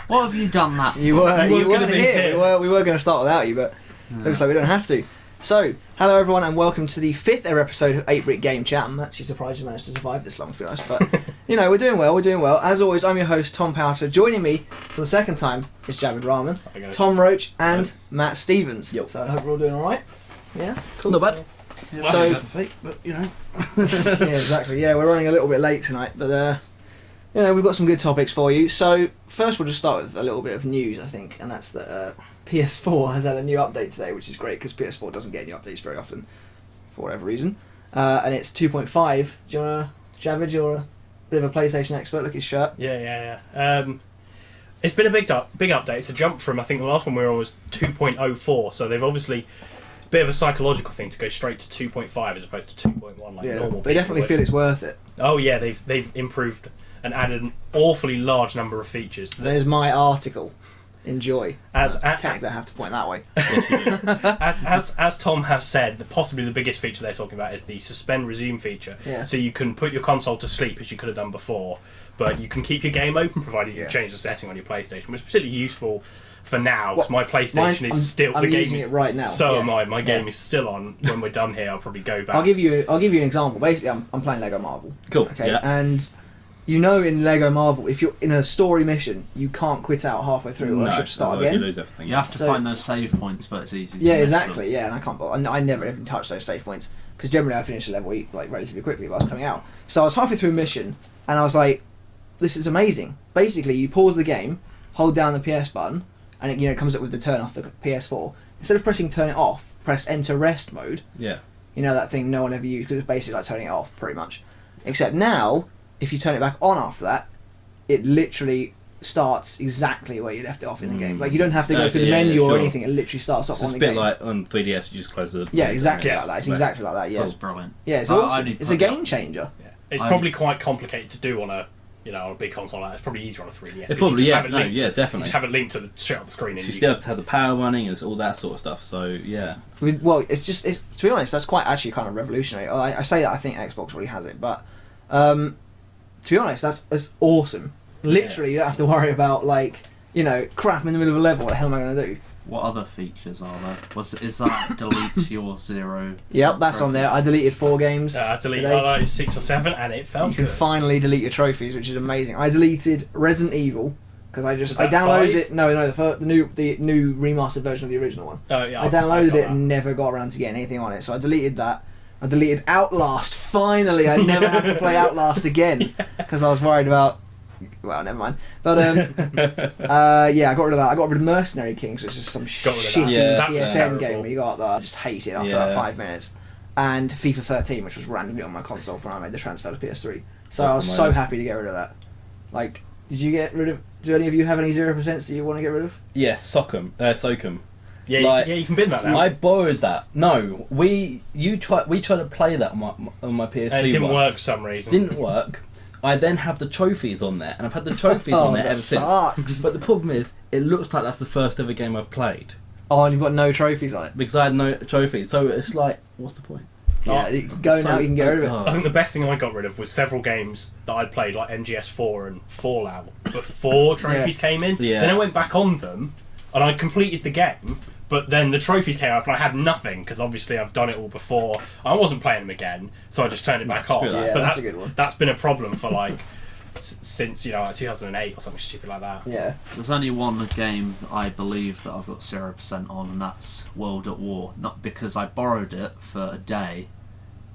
What have you done that? You weren't gonna be here. here. We were going to start without you, but looks like we don't have to. So, hello everyone, and welcome to the 5th ever episode of 8BritGameChat. I'm actually surprised you managed to survive this long, to be honest. But we're doing well. As always, I'm your host Tom Powter. Joining me for the second time is Javid Rahman, Tom Roach, and Matt Stevens. Yep. So I hope we're all doing all right. Yeah, Cool. Not bad. Yeah, So- But yeah, exactly. Yeah, we're running a little bit late tonight, but we've got some good topics for you. So first, we'll just start with a little bit of news, I think, and that's that PS4 has had a new update today, which is great because PS4 doesn't get new updates very often, for whatever reason. And it's 2.5. Do you want to, Javid? You're a bit of a PlayStation expert. Look at his shirt. Yeah. It's been a big update. It's a jump from, I think the last one we were on was 2.04. So they've obviously bit of a psychological thing to go straight to 2.5 as opposed to 2.1 like normal. They definitely feel it's worth it. Oh yeah, they've improved and added an awfully large number of features. There's my article. Enjoy. Technically, I have to point that way. as Tom has said, possibly the biggest feature they're talking about is the suspend resume feature. Yeah. So you can put your console to sleep as you could have done before, but you can keep your game open provided you change the setting on your PlayStation, which is particularly useful for now because my PlayStation is still. I'm using it right now. So am I. My game is still on. When we're done here, I'll probably go back. I'll give you an example. Basically, I'm playing Lego Marvel. Cool. Okay, Yeah. and you know in Lego Marvel, if you're in a story mission, you can't quit out halfway through or you have to start again. You lose everything. You have to find those save points, but it's easy. Yeah, exactly. Yeah, and I can't. I never even touch those save points because generally I finish the level like relatively quickly. But I was coming out, so I was halfway through a mission, and I was like, "This is amazing." Basically, you pause the game, hold down the PS button, and it comes up with the turn off the PS4. Instead of pressing turn it off, press enter rest mode. Yeah. You know that thing no one ever used because it's basically like turning it off pretty much. Except now, if you turn it back on after that, it literally starts exactly where you left it off in the game. Like you don't have to go through the menu or anything. It literally starts off on the game. It's a bit like on 3DS, you just close the. Yeah, exactly like that. It's exactly like that. Yeah, That's brilliant. yeah, it's awesome. It's a game changer. Yeah. It's probably quite complicated to do on a a big console like that. It's probably easier on a 3DS. It probably definitely. Just have it linked to the shit on the screen. So you still have to have the power running and all that sort of stuff. So yeah. Well, it's to be honest, that's quite actually kind of revolutionary. I say that I think Xbox already has it, but to be honest, that's awesome. Literally, you don't have to worry about crap in the middle of a level. What the hell am I going to do? What other features are there? Is that delete your 0? Yep, that's on there. I deleted 4 games. I deleted 6 or 7, and it felt You can good. finally delete your trophies, which is amazing. I deleted Resident Evil because I that downloaded 5? it. No, the new remastered version of the original one. Oh yeah. I downloaded it and never got around to getting anything on it, so I deleted that. I deleted Outlast. Finally, I never had to play Outlast again because I was worried about. Well, never mind. But I got rid of that. I got rid of Mercenary Kings, which is some shitty PSN game where you got that. I just hate it after about 5 minutes. And FIFA 13, which was randomly on my console when I made the transfer to PS3. So I was so happy to get rid of that. Like, did you get rid of? Do any of you have any 0% that you want to get rid of? Yes, Socum. Yeah, you can bin that now. I borrowed that. No, we tried to play that on my PS3. And it didn't once. work for some reason. Didn't work. I then have the trophies on there, and I've had the trophies on there ever since. But the problem is, it looks like that's the first ever game I've played. Oh, and you've got no trophies on it? Because I had no trophies, so it's like, what's the point? Yeah, go now, you can get rid of it. I think the best thing I got rid of was several games that I'd played, like MGS4 and Fallout, before trophies came in. Yeah. Then I went back on them, and I completed the game, but then the trophies came up and I had nothing, because obviously I've done it all before. I wasn't playing them again, so I just turned it back off. Yeah, but that's a good one. That's been a problem for since 2008 or something stupid like that. Yeah. There's only one game I believe that I've got 0% on, and that's World at War. Not because I borrowed it for a day.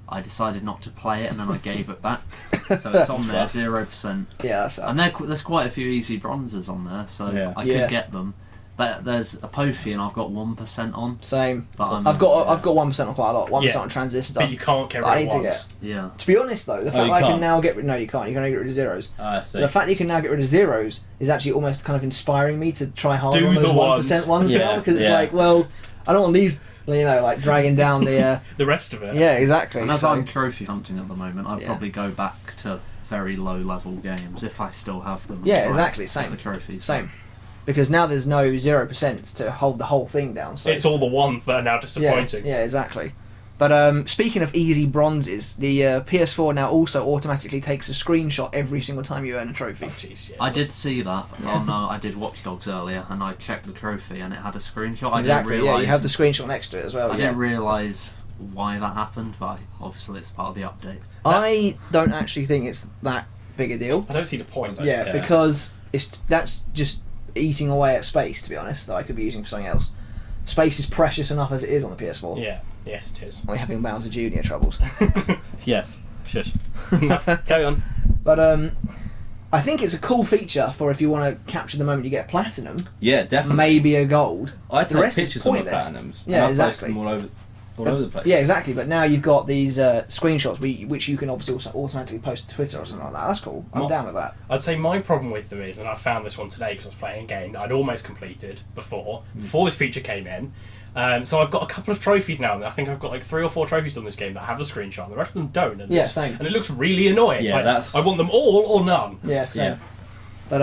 I decided not to play it, and then I gave it back. So it's on there, 0%. Yeah, that's and there's quite a few easy bronzes on there, so I could get them. But there's a Apophis, and I've got 1% on. Same. But I've got 1% on quite a lot. 1% on Transistor. But you can't get rid of ones. Yeah. To be honest, though, the fact that I can now get rid... No, you can't. You can only get rid of zeros. I see. The fact that you can now get rid of zeros is actually almost kind of inspiring me to try hard Do on those the 1% ones now, because it's like, well, I don't want these, dragging down the... the rest of it. Yeah, exactly. And as I'm trophy hunting at the moment, I'd probably go back to very low level games if I still have them. Yeah, exactly. Same. The trophies. Same. Because now there's no 0% to hold the whole thing down. So it's all the ones that are now disappointing. Yeah, exactly. But speaking of easy bronzes, the PS4 now also automatically takes a screenshot every single time you earn a trophy. Oh, jeez, yeah. I did see that. Yeah. Oh no, I did Watch Dogs earlier, and I checked the trophy, and it had a screenshot. Exactly, I didn't realise. you have the screenshot next to it as well. I didn't realise why that happened, but obviously it's part of the update. I don't actually think it's that big a deal. I don't see the point. Yeah, because that's just eating away at space, to be honest, that I could be using for something else. Space is precious enough as it is on the PS4. Yeah, yes, it is. We're having Bowser Jr. troubles. Yes. Shush. Carry on. But I think it's a cool feature for if you want to capture the moment you get platinum, Yeah, definitely. maybe a gold. I The take rest is pictures of my pointless. platinums. Yeah, and I post exactly. them all over the place. Yeah, exactly. But now you've got these screenshots which you can obviously also automatically post to Twitter or something like that. That's cool. I'm down with that. I'd say my problem with them is, and I found this one today because I was playing a game that I'd almost completed before this feature came in. So I've got a couple of trophies now, and I think I've got like 3 or 4 trophies on this game that have a screenshot. The rest of them don't. And Yeah, same. And it looks really annoying. Yeah, Like, that's- I want them all or none. Yeah, same. Yeah. But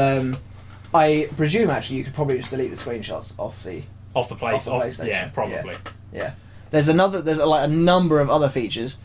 I presume actually you could probably just delete the screenshots off the. Off the place. Off the PlayStation. Yeah, probably. Yeah. There's like a number of other features.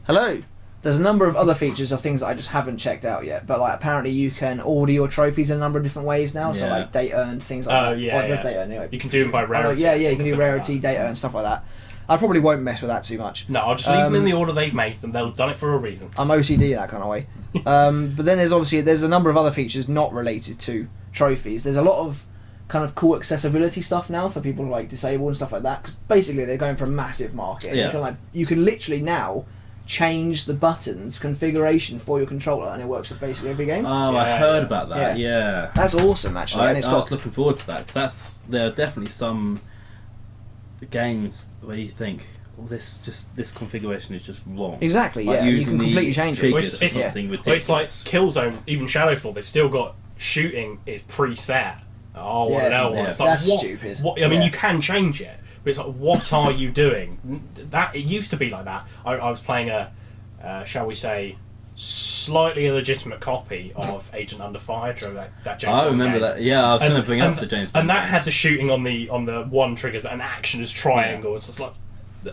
Hello. There's a number of other features of things that I just haven't checked out yet. But like apparently you can order your trophies in a number of different ways now. So Yeah. like date earned things like that. Yeah, Well, it does yeah. date earned anyway. You can do them by Oh, no, rarity. yeah, I you think, can or do something rarity, like that. data and stuff like that. I probably won't mess with that too much. No, I'll just leave them in the order they've made them. They'll have done it for a reason. I'm OCD that kind of way. But then there's a number of other features not related to trophies. There's a lot of kind of cool accessibility stuff now for people like disabled and stuff like that. Because basically they're going for a massive market. Yeah. You can literally now change the buttons configuration for your controller, and it works with basically every game. Oh, I Yeah, heard yeah. about that. Yeah. That's awesome, actually. I And it's was got looking forward to that because there are definitely some games where you think, well, this configuration is just wrong. exactly Like yeah. You using can completely the change it. triggers It's- or something Well, it's like ridiculous. Killzone, even Shadowfall, they've still got shooting is preset. Oh, what Yeah, an L one. yeah. It's like, That's what, stupid. What, I mean, Yeah. you can change it, but it's like, what are you doing? That it used to be like that. I was playing a, shall we say, slightly illegitimate copy of Agent Under Fire. Do you remember that James I Bond remember game? that. Yeah, I was going to bring up the James Bond And that games. had the shooting on the one triggers and action as triangles. So it's like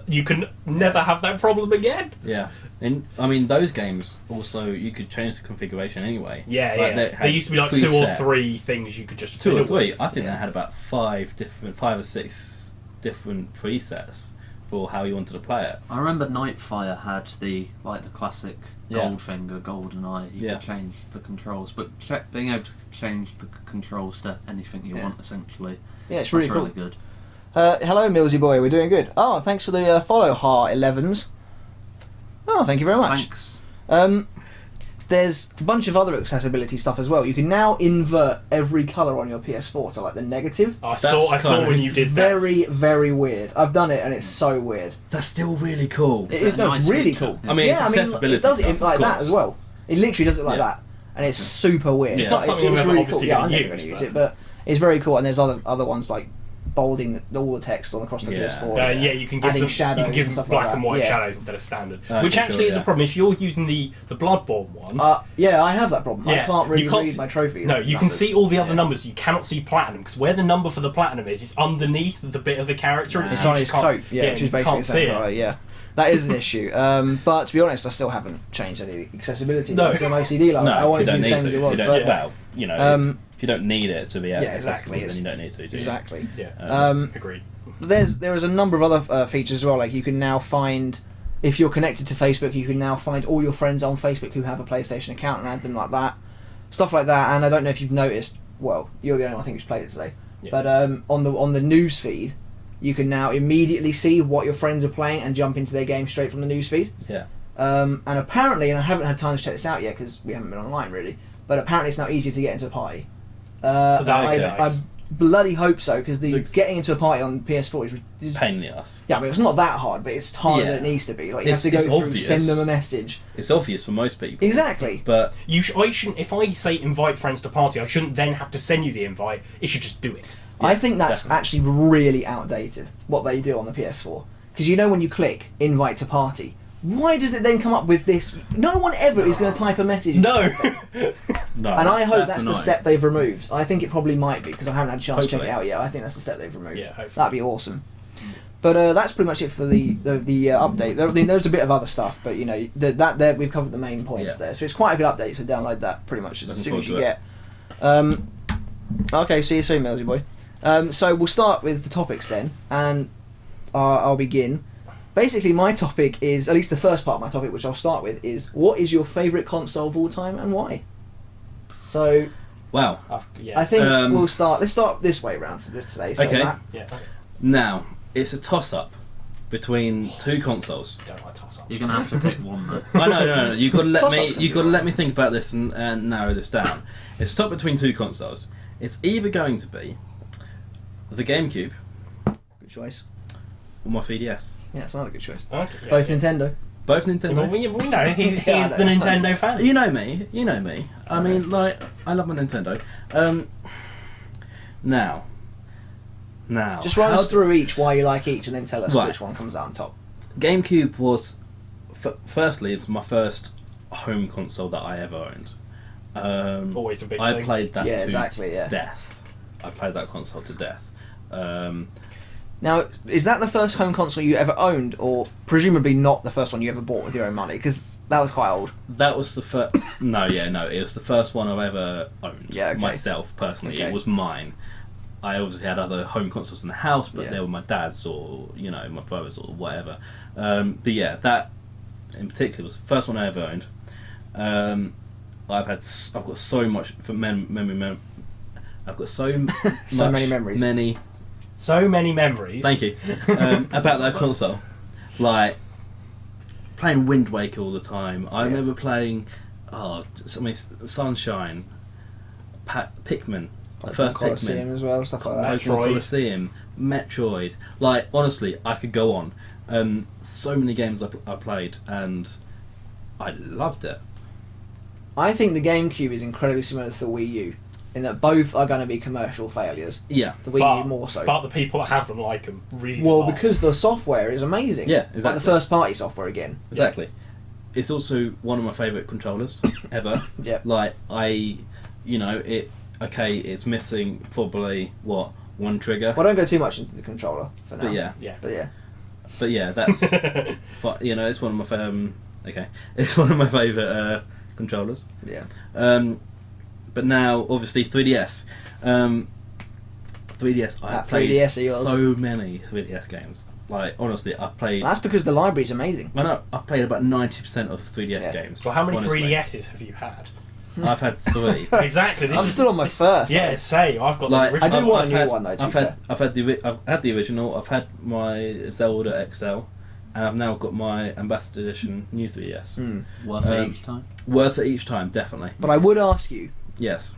you can never have that problem again. Yeah, and I mean those games also you could change the configuration anyway. Yeah, Like, yeah. they There had used to be like 2 or preset. 3 things you could just 2 or fiddle 3. with. I think Yeah. they had about 5 or 6 different presets for how you wanted to play it. I remember Nightfire had the classic Yeah. Goldfinger, GoldenEye. You Yeah. could change the controls, but being able to change the controls to anything you Yeah. want essentially. Yeah, it's That's really cool. good. Hello, Millsy boy. We're doing good. Oh, thanks for the follow, Heart11s. Oh, thank you very much. Thanks. There's a bunch of other accessibility stuff as well. You can now invert every colour on your PS4 to like the negative. I That's saw kind when of you did Very, very weird. I've done it and it's so weird. That's still really cool. It that is a no, it's nice really feature? cool. I mean, it's it accessibility does it stuff, like of that course. as well. It literally does it like Yeah. that, and it's super weird. It's It's not like, something it's I'm really obviously cool. Yeah, gonna I'm never use, going to use but- it, but it's very cool. And there's other ones like bolding all the text on across the Yeah. PS4. Yeah, you can give Adding them shadows you can give and them stuff like black that. and white Yeah. shadows instead of standard, Okay, which actually cool, is a yeah. problem. If you're using the Bloodborne one, Yeah, I have that problem. I yeah, can't really you can't read s- my trophy. No, you can numbers. see all the other Yeah. numbers. You cannot see platinum because where the number for the platinum is underneath the bit of the character. Nah. It's you on just his can't- coat, yeah, which you is basically can't the see same it. colour, yeah. That is an issue. But to be honest, I still haven't changed any accessibility. No. I'm still OCD like that. I No, want if it you to don't be the need same as to. it was. You don't, But, well, you know, if you don't need it to be accessible, exactly, then it's- you don't need to, do you? exactly. Yeah, agreed. There is a number of other features as well. Like you can now find, if you're connected to Facebook, you can now find all your friends on Facebook who have a PlayStation account and add them like that, stuff like that. And I don't know if you've noticed. Well, you're the only one I think who's played it today. Yeah. But on the news feed, you can now immediately see what your friends are playing and jump into their game straight from the news feed. Yeah. And apparently, and I haven't had time to check this out yet because we haven't been online really, but apparently it's now easier to get into a party. That'd be I nice. bloody hope so because the Looks- getting into a party on PS4 is Pain in the ass. yeah, but it's not that hard, but it's harder Yeah. than it needs to be. Like you It's- have to it's go through, obvious. send them a message. It's obvious for most people. Exactly. But I shouldn't. If I say invite friends to party, I shouldn't then have to send you the invite. It should just do it. I think that's definitely. actually really outdated what they do on the PS4 because you know when you click invite to party, why does it then come up with this? No one ever is going to type a message. No. no, And I hope that's the annoying. step they've removed. I think it probably might be because I haven't had a chance to check it Hopefully. out yet. I think that's the step they've removed. Yeah, hopefully. That'd be awesome. But that's pretty much it for the update. There's a bit of other stuff, but you know that there we've covered the main points there. So it's quite a good update. So download that pretty much as soon as you get. Okay, see you soon, Millsy boy. So we'll start with the topics then, and I'll begin. Basically, my topic is, at least the first part of my topic, which I'll start with, is what is your favourite console of all time and why? So, wow. I think let's start this way around today. So Okay. Okay. Now, it's a toss-up between two consoles. Don't like toss-ups. You're gonna have to pick one though. I know, no. You've got to let me. Toss-ups You've got to let me think about this and narrow this down. It's a top between two consoles. It's either going to be the GameCube good choice. or my 3DS. Yeah, it's another good choice. Okay, yeah, Both yeah. Nintendo. Both Yeah, Nintendo. well, we know he's Yeah, I know. the Nintendo fan. You know me. You know me. I mean, like, I love my Nintendo. Now. Just run how us through each, why you like each, and then tell us Right. which one comes out on top. GameCube was, firstly, it was my first home console that I ever owned. Always a big I thing. played that Yeah, to exactly, yeah. death. I played that console to death. Now, is that the first home console you ever owned, or presumably not the first one you ever bought with your own money? Because that was quite old. That was the first. No, it was the first one I've ever owned. Yeah, okay. Myself personally, Okay. it was mine. I obviously had other home consoles in the house, but Yeah. they were my dad's or my brother's or whatever. But yeah, that in particular was the first one I ever owned. I've got so much for memory. I've got so So many memories. So many memories. Thank you. About that console. Like, playing Wind Waker all the time. I remember playing, Sunshine, Pikmin, the first Colosseum Pikmin, as well, stuff like that. Pokemon Metroid. Colosseum, Metroid. Like, honestly, I could go on. So many games I played, and I loved it. I think the GameCube is incredibly similar to the Wii U, in that both are going to be commercial failures. Yeah. The Wii U more so. But the people that have them like them really Well, a lot. because the software is amazing. Yeah, Like exactly. the first party software again. Exactly. It's also one of my favourite controllers ever. Yeah. Like, it's missing probably, one trigger? Well, don't go too much into the controller for now. But yeah. Yeah. But yeah. That's, it's one of my, it's one of my favourite controllers. Yeah. But now, obviously, 3DS. 3DS, I've That played 3DS of yours. so many 3DS games. Like, honestly, I've played... That's because the library's amazing. I know, I've played about 90% of 3DS Yeah. games. Well, how many honestly. 3DSs have you had? I've had 3. Exactly. This I'm is still on my first. Yeah, though. same. I've got Like, the original. I do want a new had- one, though, to I've be had, fair. I've had the original. I've had my Zelda XL, and I've now got my Ambassador Edition new 3DS. Mm. Worth it each time. Worth it each time, definitely. But I would ask you, Yes,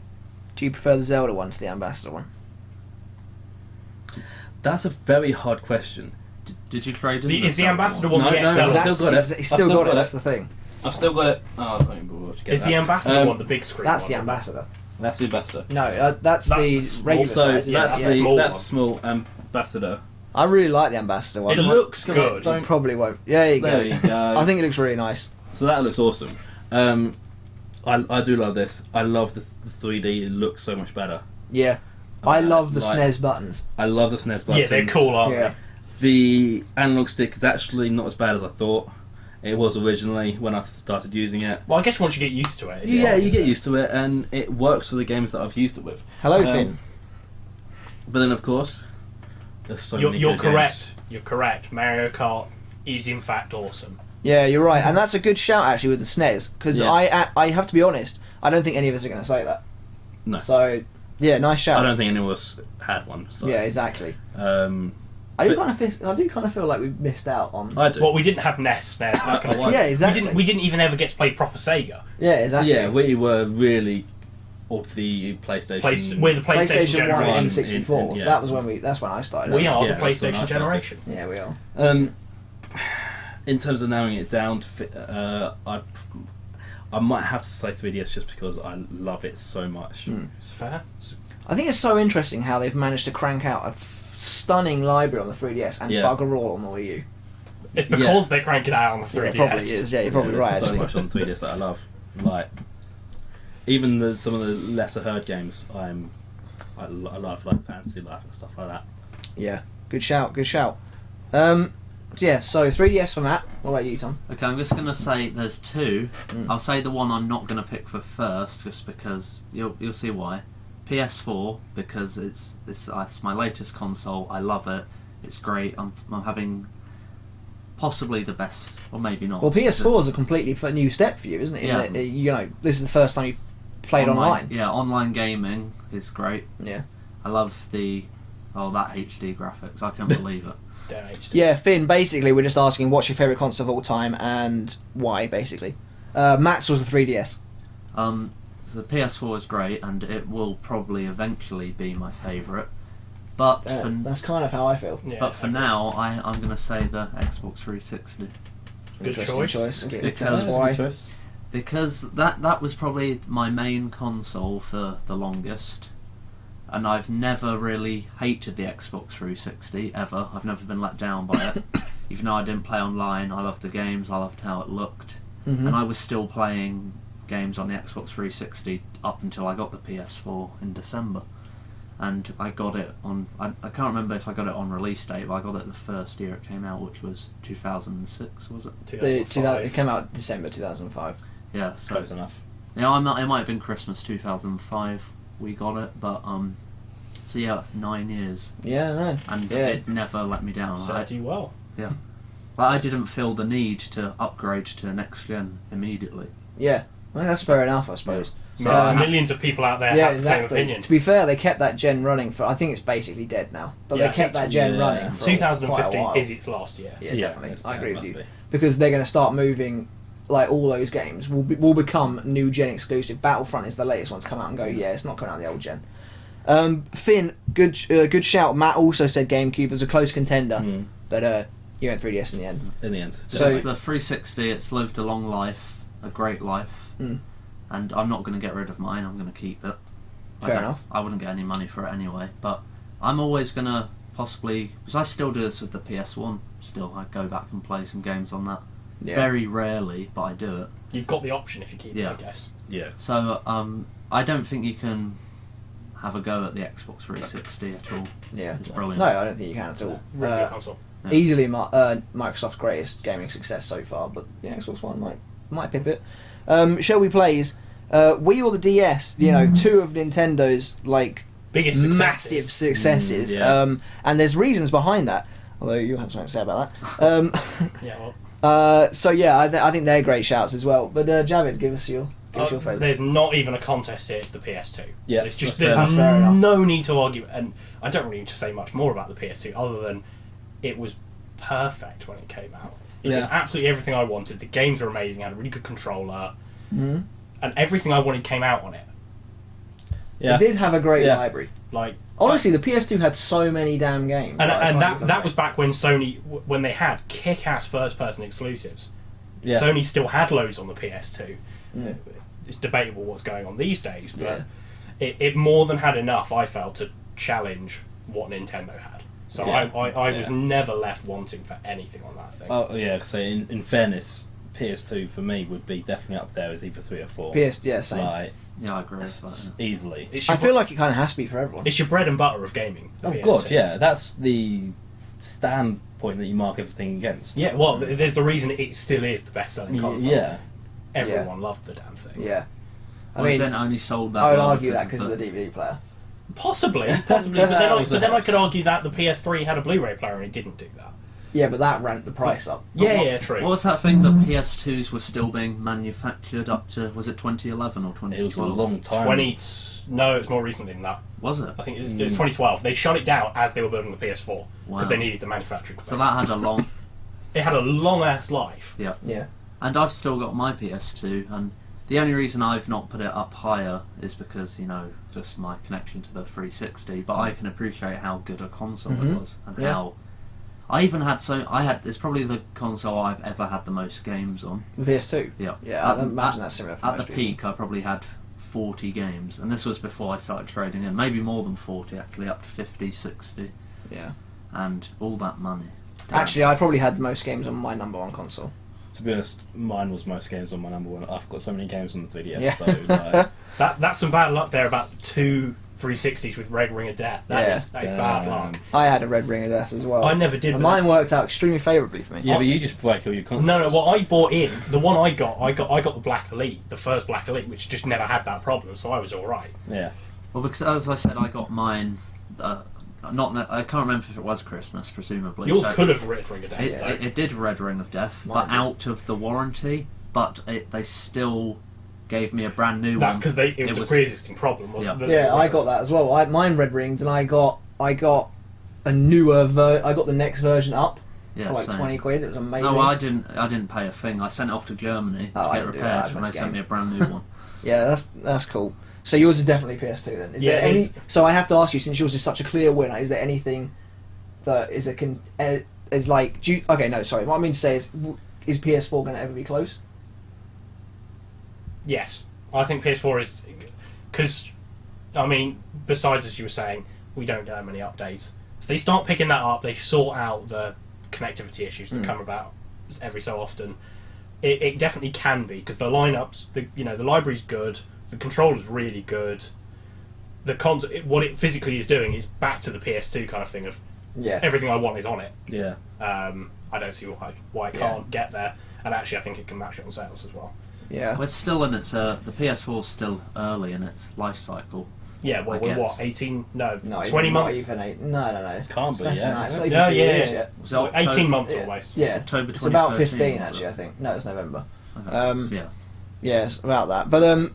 do you prefer the Zelda one to the Ambassador one? that's a very hard question. Did you trade in? Is the Zelda Ambassador one? one the No, XL? I've still got it. He's I've still still got got it. it. That's the thing. I've still got it. Oh, I can't even bother to get Is that. the Ambassador one the big screen? That's one, the or Ambassador. That's the Ambassador. No, that's That's the the small- regular So size. isn't it? that's Yeah. the Small that's one. small Ambassador. I really like the Ambassador one. It looks good. You probably won't. Yeah, there you go. There you go. I think it looks really nice. So that looks awesome. I do love this. I love the 3D. It looks so much better. Yeah. I love the like- SNES buttons. I love the SNES buttons. Yeah, they're cool, aren't Yeah. The analog stick is actually not as bad as I thought it was originally when I started using it. they? Well, I guess once you get used to it. it's Yeah, fine, you isn't get it? used to it, and it works for the games that I've used it with. Hello, Um, Finn. But then, of course, there's so You're, many you're good correct. You're correct. Mario Kart is in fact awesome. Yeah, you're right, and that's a good shout actually with the SNES because Yeah. I have to be honest. I don't think any of us are going to say that. No. So, yeah, nice shout. I don't think anyone else had one. So. Yeah, exactly. But- I do kind of feel like we missed out on. I do. Well, we didn't have NES. Not gonna lie. Yeah, exactly. We didn't even ever get to play proper Sega. Yeah, exactly. Yeah, we were really of the PlayStation. We're the PlayStation, PlayStation 1 generation. and 64. Yeah. That was when we. That's when I started. We are Yeah, the that's when I PlayStation started. generation. Yeah, we are. In terms of narrowing it down to fit, I might have to say 3DS just because I love it so much. It's fair. I think it's so interesting how they've managed to crank out a stunning library on the 3DS and Yeah. bugger all on the Wii U. It's because they crank it out on the 3DS. Yeah, it probably is. Yeah, you're probably There's right. so Actually, much on 3DS that I love. Like, even some of the lesser heard games, I love, like Fantasy Life and stuff like that. yeah. Good shout. Good shout. Yeah, so 3DS for Matt. What about you, Tom? Okay, I'm just going to say there's two. Mm. I'll say the one I'm not going to pick for first, just because you'll see why. PS4, because it's my latest console. I love it. It's great. I'm having possibly the best, or maybe not. Well, PS4 is a completely new step for you, isn't it? In Yeah. that, you know, this is the first time you played online. Yeah, online gaming is great. Yeah. I love that HD graphics. I can't believe it. Damn HD. Yeah, Finn, basically we're just asking what's your favourite console of all time and why, basically. Matt's was the 3DS. The PS4 is great, and it will probably eventually be my favourite. But That's kind of how I feel. Yeah, but for now, I'm going to say the Xbox 360 Good Interesting choice. Okay, Because- tell us why. Choice. because that was probably my main console for the longest, and I've never really hated the Xbox 360 ever. I've never been let down by it, even though I didn't play online. I loved the games. I loved how it looked, Mhm. and I was still playing games on the Xbox 360 up until I got the PS4 in December. And I got it on, I can't remember if I got it on release date, but I got it the first year it came out, which was 2006, was it? It came out December 2005. Yeah, so Close enough. yeah, it might have been Christmas 2005 we got it, but so yeah, 9 years, Yeah, no. and Yeah. it never let me down. Served you well. Yeah, but I didn't feel the need to upgrade to next gen immediately. Yeah. Well, that's fair enough, I suppose. So Um, millions of people out there Yeah, have the same exactly. opinion. To be fair, they kept that gen running for. I think it's basically dead now, but Yeah, they kept I that think gen so. running Yeah. for quite a 2015 while. is its last year. Yeah, definitely. it's- I agree with must you be. because they're going to start moving. Like all those games will become new gen exclusive. Battlefront is the latest one to come out and go. Yeah, it's not coming out on the old gen. Finn, good shout. Matt also said GameCube was a close contender, Mm. but you went 3DS in the end. In the end. So- Just the 360, it's lived a long life, a great life, Mm. and I'm not going to get rid of mine. I'm going to keep it. Fair enough. I wouldn't get any money for it anyway, but I'm always going to possibly, because I still do this with the PS1. Still, I go back and play some games on that. Yeah. Very rarely, but I do it. You've got the option if you keep Yeah. it, I guess. Yeah. So I don't think you can have a go at the Xbox 360 at all. Yeah. It's brilliant. No, I don't think you can at all. Really good console. Yeah. Easily Microsoft's greatest gaming success so far, but the Xbox One might pip it. Shall we please? Wii or the DS? You know, two of Nintendo's like Biggest successes. massive successes. Yeah. And there's reasons behind that. Although you have something to say about that. Yeah, well, So yeah, I think they're great shouts as well. But Javid, give us your favourite. there's not even a contest here. It's the PS2. Yeah, It's just that's there's fair enough. no need to argue, and I don't really need to say much more about the PS2 other than it was perfect when it came out. It did Yeah. absolutely everything I wanted. The games were amazing. I had a really good controller, Mhm. and everything I wanted came out on it. Yeah. It did have a great Yeah. library. Like Honestly, the PS2 had so many damn games. and, like, I and can't that even was back when Sony when they had kick-ass first-person exclusives. Yeah. Sony still had loads on the PS2. Yeah. It's debatable what's going on these days, Yeah. but it more than had enough, I felt, to challenge what Nintendo had. So Yeah. I was Yeah. never left wanting for anything on that thing. Oh yeah. So in fairness, PS2 for me would be definitely up there as either 3 or 4. Yeah, same. Like Yeah, I agree with that. Yeah. easily. It's I your, feel like it kind of has to be for everyone. it's your bread and butter of gaming. the Oh PS2. god, yeah. That's the standpoint that you mark everything against. Yeah, well, there's the reason it still is the best-selling console. Yeah. Everyone loved the damn thing. Yeah. I Well, mean, then only sold that. I would well argue that because of the- the DVD player. Possibly, but then, Also I helps. could argue that the PS3 had a Blu-ray player and it didn't do that. Yeah, but that ramped the price up. Yeah, true. What was that thing that PS2s were still being manufactured up to? Was it 2011 or It 2012? was a long time. No, it's more recently than that. Was it? I think it was 2012. They shut it down as they were building the PS4 because Wow. they needed the manufacturing capacity. So that had a long. It had a long ass life. Yeah. Yeah. And I've still got my PS2, and the only reason I've not put it up higher is because, just my connection to the 360, but I can appreciate how good a console Mhm. it was, and Yeah. how... it's probably the console I've ever had the most games on. The PS2. Yeah. Yeah, At I the- imagine that's similar for At the most people. peak, I probably had 40 games, and this was before I started trading in. Maybe more than 40, actually, up to 50, 60, Yeah. and all that money. Damn. Actually, I probably had the most games on my number one console. To be honest, mine was most games on my number one. I've got so many games on the 3DS. Yeah. So like, That's some bad luck there about 2 360s with Red Ring of Death. That is bad luck. I had a Red Ring of Death as well. I never did. And mine worked out extremely favourably for me. Yeah, but you just break all your consoles. No. What I bought in, the one I got the Black Elite, the first Black Elite, which just never had that problem, so I was all right. Yeah. Well, because as I said, I got mine. I can't remember if it was Christmas, presumably. Yours could have Red Ring of Death. It did Red Ring of Death, Mine but out of the warranty. But they still gave me a brand new That's one. because it was a pre-existing problem, wasn't it? Yeah, I got that as well. Mine red ringed, and I got a newer I got the next version up for like same. 20 quid. It was amazing. No, I didn't pay a thing. I sent it off to Germany to get repaired, and they sent me a brand new one. Yeah, that's cool. So yours is definitely PS2 then. Is Yeah, there any? it is. So I have to ask you, since yours is such a clear winner, is there anything that is like? Okay, no, sorry. What I mean to say is PS4 going to ever be close? Yes, I think PS4 is because, I mean, besides as you were saying, we don't get that many updates. If they start picking that up, they sort out the connectivity issues that come about every so often. It definitely can be because the lineups, the library's good, the controller's really good. What it physically is doing is back to the PS2 kind of thing of everything I want is on it. Yeah. I don't see why it can't get there, and actually I think it can match it on sales as well. Yeah. Well, it's still in its the PS4's still early in its life cycle. Yeah, well, I we're guess. what, 18? No, No, 20 not months? even eight. No. Can't be, It's yeah. not even No, 2 yeah, years yeah. yet. Was it October? 18 months Yeah. almost. Yeah, October it's about 2013, 15 was actually. it? I think. No, it's November. Yeah. Yeah, it's about that. But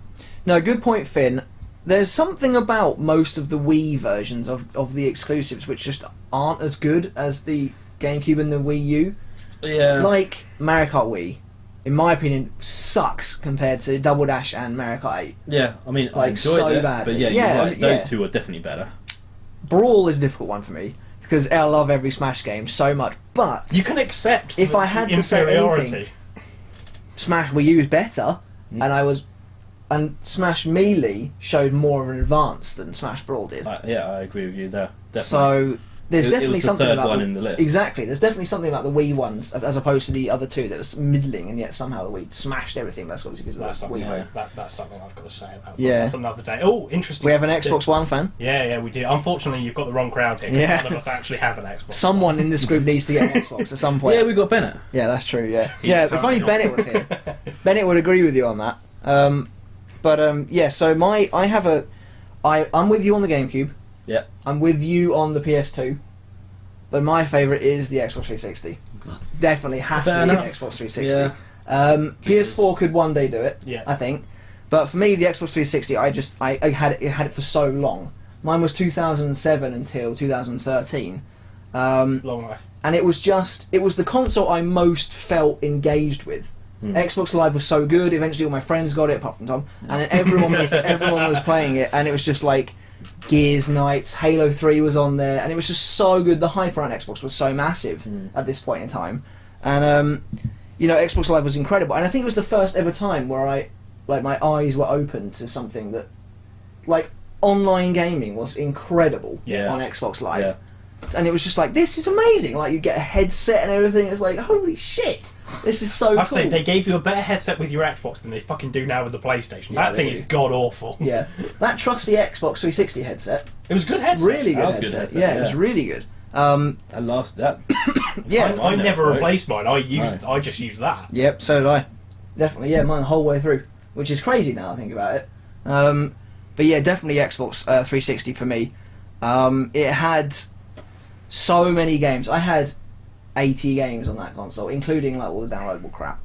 no, good point, Finn. There's something about most of the Wii versions of the exclusives which just aren't as good as the GameCube and the Wii U. Yeah. Like Mario Kart Wii, in my opinion, sucks compared to Double Dash and Mario Kart 8. Yeah, I mean, I Like, enjoyed so it, badly. but yeah, Yeah, you're I right, mean, those yeah. two are definitely better. Brawl is a difficult one for me because I love every Smash game so much, but You can accept If the I had to say inferiority. anything- Smash Wii U is better, and Smash Melee showed more of an advance than Smash Brawl did. Yeah, I agree with you there. Definitely. So there's It definitely was the something third about one in the list. Exactly, there's definitely something about the Wii ones as opposed to the other two that was middling, and yet somehow the Wii smashed everything. That's obviously because That's of the something, Wii. that's something I've got to say about that. Yeah. That's another day. Oh, interesting. We have an Xbox One fan. Yeah, we do. Unfortunately, you've got the wrong crowd here. 'Cause Yeah. None of us actually have an Xbox. Someone in this group needs to get an Xbox at some point. Yeah, we got Bennett. Yeah, that's true. Yeah, He's yeah. If only currently Bennett was here, Bennett would agree with you on that. Yeah. So I'm with you on the GameCube. Yeah. I'm with you on the PS2. But my favourite is the Xbox 360. Definitely has Fair to be enough. the Xbox 360. Yeah. PS4 could one day do it. Yeah. I think. But for me, the Xbox 360, I had it for so long. Mine was 2007 until 2013. Long life. And it was the console I most felt engaged with. Xbox Live was so good. Eventually, all my friends got it, apart from Tom, and then everyone was playing it, and it was just like Gears nights. Halo 3 was on there, and it was just so good. The hype around Xbox was so massive at this point in time, and Xbox Live was incredible. And I think it was the first ever time where my eyes were open to something that, like, online gaming was incredible Yeah. on Xbox Live. Yeah. And it was just like, this is amazing. Like, you get a headset and everything. It's like, holy shit, this is so I have cool. to say, they gave you a better headset with your Xbox than they fucking do now with the PlayStation. Yeah, That thing they is do. god awful. Yeah, that trusty Xbox 360 headset, It was a good headset. really good That was headset. good headset, Yeah, it was yeah. really good. And last that. Yeah, I never Right. replaced mine. I No. just used that. yep, so did I. Definitely, yeah, mine the whole way through, which is crazy now I think about it. But yeah, definitely Xbox 360 for me. It had so many games. I had 80 games on that console, including like all the downloadable crap.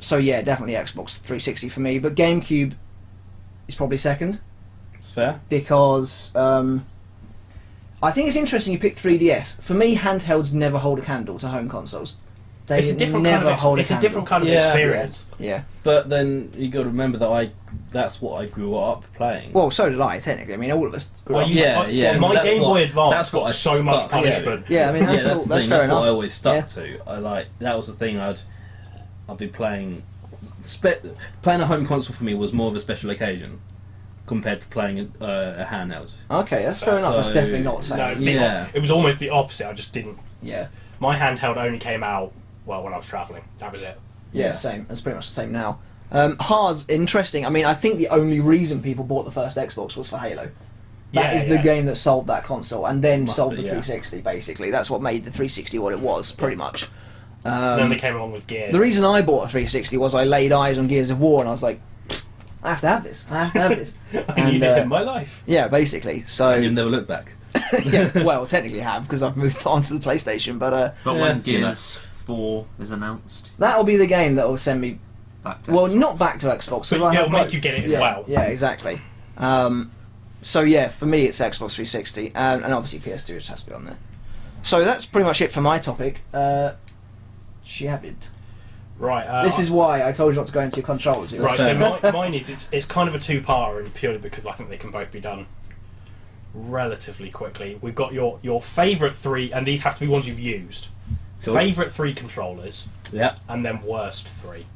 So yeah, definitely Xbox 360 for me. But GameCube is probably second It's fair. because I think it's interesting you picked 3DS. For me, handhelds never hold a candle to home consoles. They It's a different never kind of hold it's a candle. different kind of Yeah. experience. Yeah. But then you got to remember that that's what I grew up playing. Well, so did I, technically. I mean, all of us grew Well, up. Yeah, My that's Game what- Boy Advance that's what got I so much stuck punishment. Yeah, I mean, that's, yeah, that's cool. the That's thing. fair That's enough. what I always stuck Yeah. to. That was the thing I'd be playing. Playing a home console for me was more of a special occasion compared to playing a handheld. Okay, that's fair enough. That's So- definitely not the same. No, it's Yeah. it was almost the opposite. I just didn't. Yeah. My handheld only came out when I was travelling. That was it. Yeah, Yeah. same. It's pretty much the same now. Haas, interesting. I mean, I think the only reason people bought the first Xbox was for Halo. That is the game that sold that console, and then sold the 360. Basically, that's what made the 360 what it was, pretty much. Then they came along with Gears. The reason I bought a 360 was I laid eyes on Gears of War, and I was like, I have to have this. I have to have this. I need it in my life. Yeah, basically. So And you've never looked back. yeah, well, technically I have because I've moved on to the PlayStation, but when Gears 4 is announced, that'll be the game that will send me. back to Well, Xbox. not back to Xbox. But I have it'll make both. you get it as Yeah, well. Yeah, exactly. So yeah, for me it's Xbox 360, and obviously PS2 just has to be on there. So that's pretty much it for my topic. Javid. Right. This is why I told you not to go into your controls. It was Right, fair. so mine is it's kind of a two-parter, and purely because I think they can both be done relatively quickly. We've got your favourite three, and these have to be ones you've used. Cool. Favourite three controllers, Yeah. and then worst three.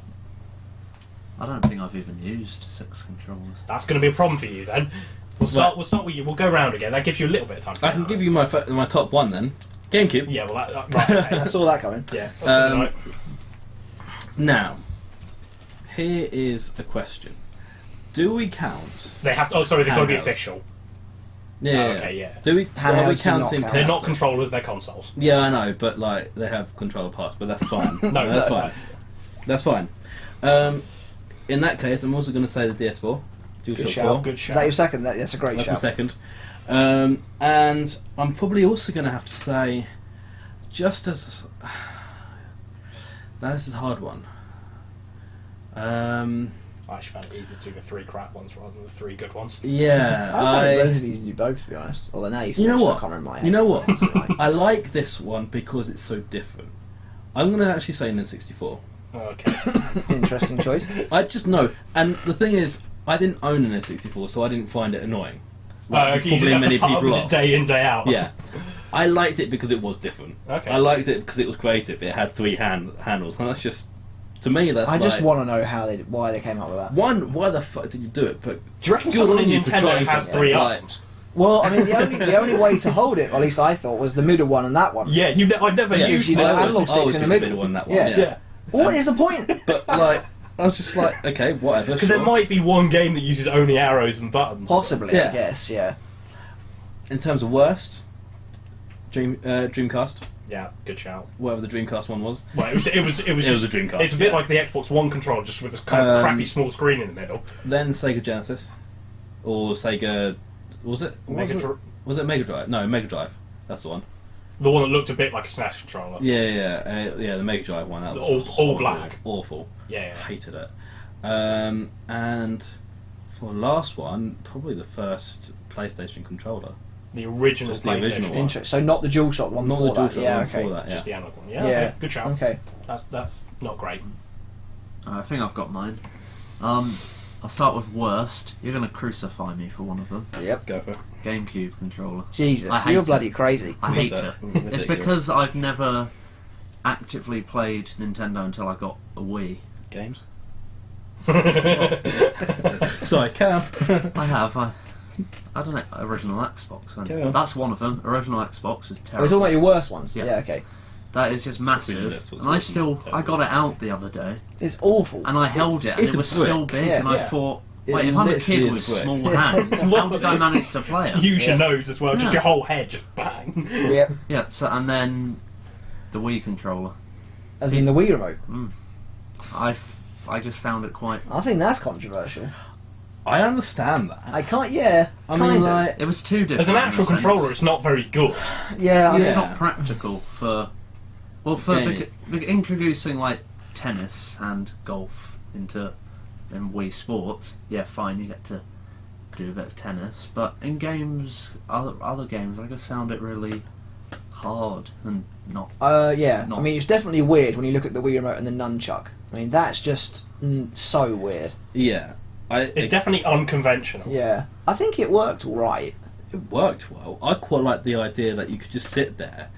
I don't think I've even used 6 controllers. That's going to be a problem for you then. We'll start with you. We'll go round again. That gives you a little bit of time. I can give you my top one then. GameCube. Yeah, well, right. Okay. I saw that coming. Yeah. That's right. Now, here is a question: do we count? They have to. Oh, sorry, they've got to be Handhelds. official. Yeah. Oh, okay, yeah. Do we? Handhelds Are we do not counting? count. They're not controllers. They're consoles. Yeah, I know, but like they have controller parts, but that's fine. No, that's no, fine. That's fine. In that case, I'm also going to say the DS4. Good DualShock shout. 4. Good Is shout. that your second? That's a great That's my shout. second. And I'm probably also going to have to say, just as now this is a hard one. I actually found it easier to do the three crap ones rather than the three good ones. Yeah, I found it relatively easy to do both, to be honest. Although now you You know I what? can't remember my head. You know what? I like this one because it's so different. I'm going to actually say N64. Okay. Interesting choice. I just know, and the thing is, I didn't own an N64, so I didn't find it annoying. Like, Okay, you didn't have to put up with are. it day in, day out. Yeah, I liked it because it was different. Okay. I liked it because it was creative. It had three handles, and that's just, to me, that's. I just like, want to know why they came up with that. one. Why the fuck did you do it? But Do you reckon good someone on in you for Nintendo trying has something. three Like, arms? Well, I mean, the only way to hold it, or at least I thought, was the middle one and that one. Yeah, I never Yeah, used you this. know, I analog was sticks in just the the middle. middle on that one. Yeah. Yeah. What is the point? But like, I was just like, okay, whatever. Because Sure. there might be one game that uses only arrows and buttons. Possibly, Yeah. I guess. Yeah. In terms of worst, Dreamcast, Yeah, good shout. whatever the Dreamcast one was. Well, it was It was just, a Dreamcast, It's a bit yeah. like the Xbox One controller, just with this kind of crappy small screen in the middle. Then Sega Genesis, or Sega, was it? Was it Mega Drive? No, Mega Drive. That's the one. The one that looked a bit like a SNES controller. Yeah, the Mega Drive one. That was All horrible, black. awful. Yeah. Hated it. And for the last one, probably the first PlayStation controller. The original Just the PlayStation. original one. So not the DualShock one Not before the that. DualShock Yeah. one Okay. before that. Yeah. Just the analog one. Yeah. Yeah. Okay, good shout. Okay. That's not great. I think I've got mine. I'll start with worst. You're going to crucify me for one of them. Yep. Go for it. GameCube controller. Jesus, I hate you're it. bloody crazy. I hate What's it. that? It's Ridiculous. because I've never actively played Nintendo until I got a Wii. Games. Sorry, Cam. I have. I don't know. Original Xbox. Carry on. That's one of them. Original Xbox is We're terrible. talking about your worst ones. Yeah. Yeah. Okay. That is just Original massive. Xbox And I wasn't still, I terrible. got it out the other day, It's awful. and I held it, and it's it a was still brick. big, Yeah, and I yeah. thought, It wait, if I'm a literally kid is with a brick. small hands, how did I manage to play it? Use your Yeah. nose as well. Just Yeah. your whole head, just bang. Yep. Yeah. So and then the Wii controller. As in the Wii remote. I just found it quite. I think that's controversial. I understand that. I can't. Yeah. I kind mean, of. like, It was too different. As an in a actual sense. controller, it's not very good. Yeah. I mean, It's Yeah. not practical for. Well, for Gaming. introducing like tennis and golf into Wii Sports, yeah, fine, you get to do a bit of tennis. But in games, other games, I just found it really hard and not. Yeah. Not- I mean, it's definitely weird when you look at the Wii remote and the nunchuck. I mean, that's just so weird. yeah, It's definitely unconventional. Yeah. I think it worked all right. it worked well. I quite like the idea that you could just sit there,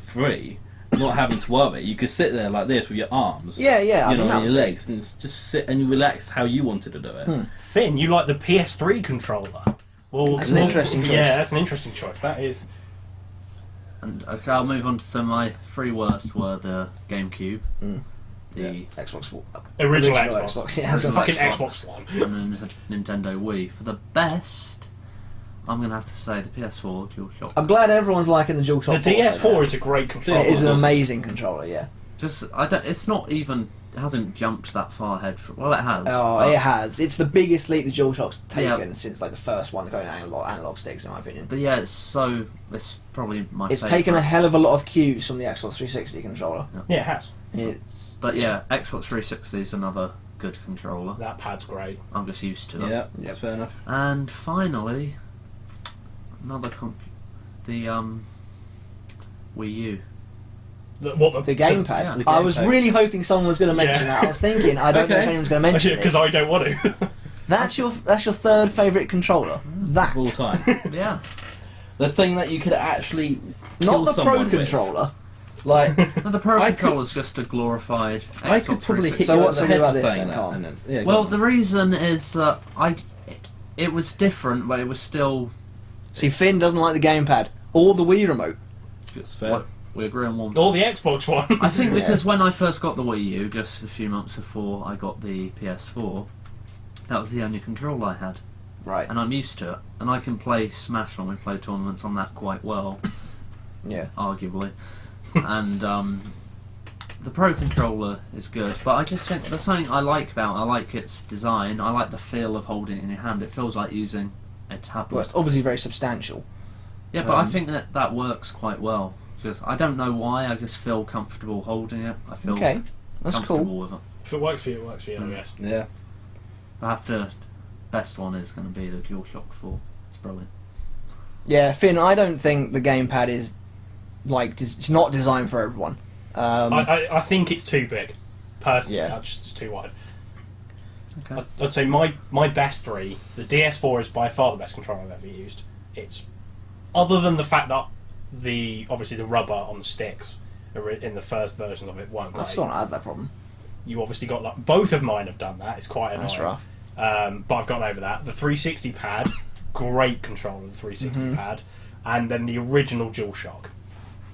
free, not having to worry. You could sit there like this with your arms, Yeah. Yeah. I you mean, know, that on was your good. legs, and just sit and you relax how you wanted to do it. Finn, you like the PS3 controller? Well, That's an interesting choice. Yeah, that's an interesting choice. That is. And okay, I'll move on to some. My three worst were the GameCube, the Xbox One. Original Xbox. Yeah, that's what Fucking Xbox. Xbox One. and then Nintendo Wii. For the best, I'm gonna have to say the PS4 DualShock. I'm glad everyone's liking the DualShock. The 4 so DS4 far. is a great controller. It is an amazing controller. Yeah. Just I don't. It's not even. It hasn't jumped that far ahead. Well, it has. Oh, but- it has. It's the biggest leap the DualShock's taken Yeah. since like the first one going analog sticks, in my opinion. But yeah, it's probably my. It's favourite. taken a hell of a lot of cues from the Xbox 360 controller. Yeah, it has. It's But yeah, Xbox 360 is another good controller. That pad's great. I'm just used to it. Yeah, Yep. that's fair enough. And finally, another the Wii U. the gamepad. Yeah. The I was gamepad. really hoping someone was going to mention Yeah. that. I was thinking, I don't know if Okay. anyone's going to mention it. Because I don't want to. That's your third favourite controller. That. Of all time. Yeah. The thing that you could actually Not kill the Pro someone with. controller. Like, No, the Pro I could- controller's just a glorified. I Xbox could probably 360. hit So you what's on the the head about for this saying then, that. Carl? And then, yeah, go Well, on. the reason is that it was different, but it was still. See, Finn doesn't like the gamepad or the Wii remote. It's fair. What, we agree on one. Or the Xbox One. I think Yeah. because when I first got the Wii U, just a few months before I got the PS4, that was the only controller I had, Right. and I'm used to it, and I can play Smash when we play tournaments on that quite well, Yeah. arguably, and the Pro controller is good, but I just think there's something I like about it. I like its design, I like the feel of holding it in your hand. It feels like using a tablet. Well, it's obviously very substantial. Yeah, but I Um, think that works quite well. Just I don't know why. I just feel comfortable holding it. I feel Okay, that's comfortable cool. with it. If it works for you, it works for you, I guess. Yeah. I have to. Best one is going to be the DualShock 4. It's brilliant. Yeah, Finn, I don't think the gamepad is like it's not designed for everyone. I think it's too big. Personally, Yeah. it's just too wide. Okay. I'd say my best three. The DS4 is by far the best controller I've ever used. It's other than the fact that obviously the rubber on the sticks in the first version of it weren't I've great. still not had that problem. You obviously got like both of mine have done that. It's quite annoying. That's rough. But I've gotten over that. The 360 pad, great controller. The 360 pad, and then the original DualShock.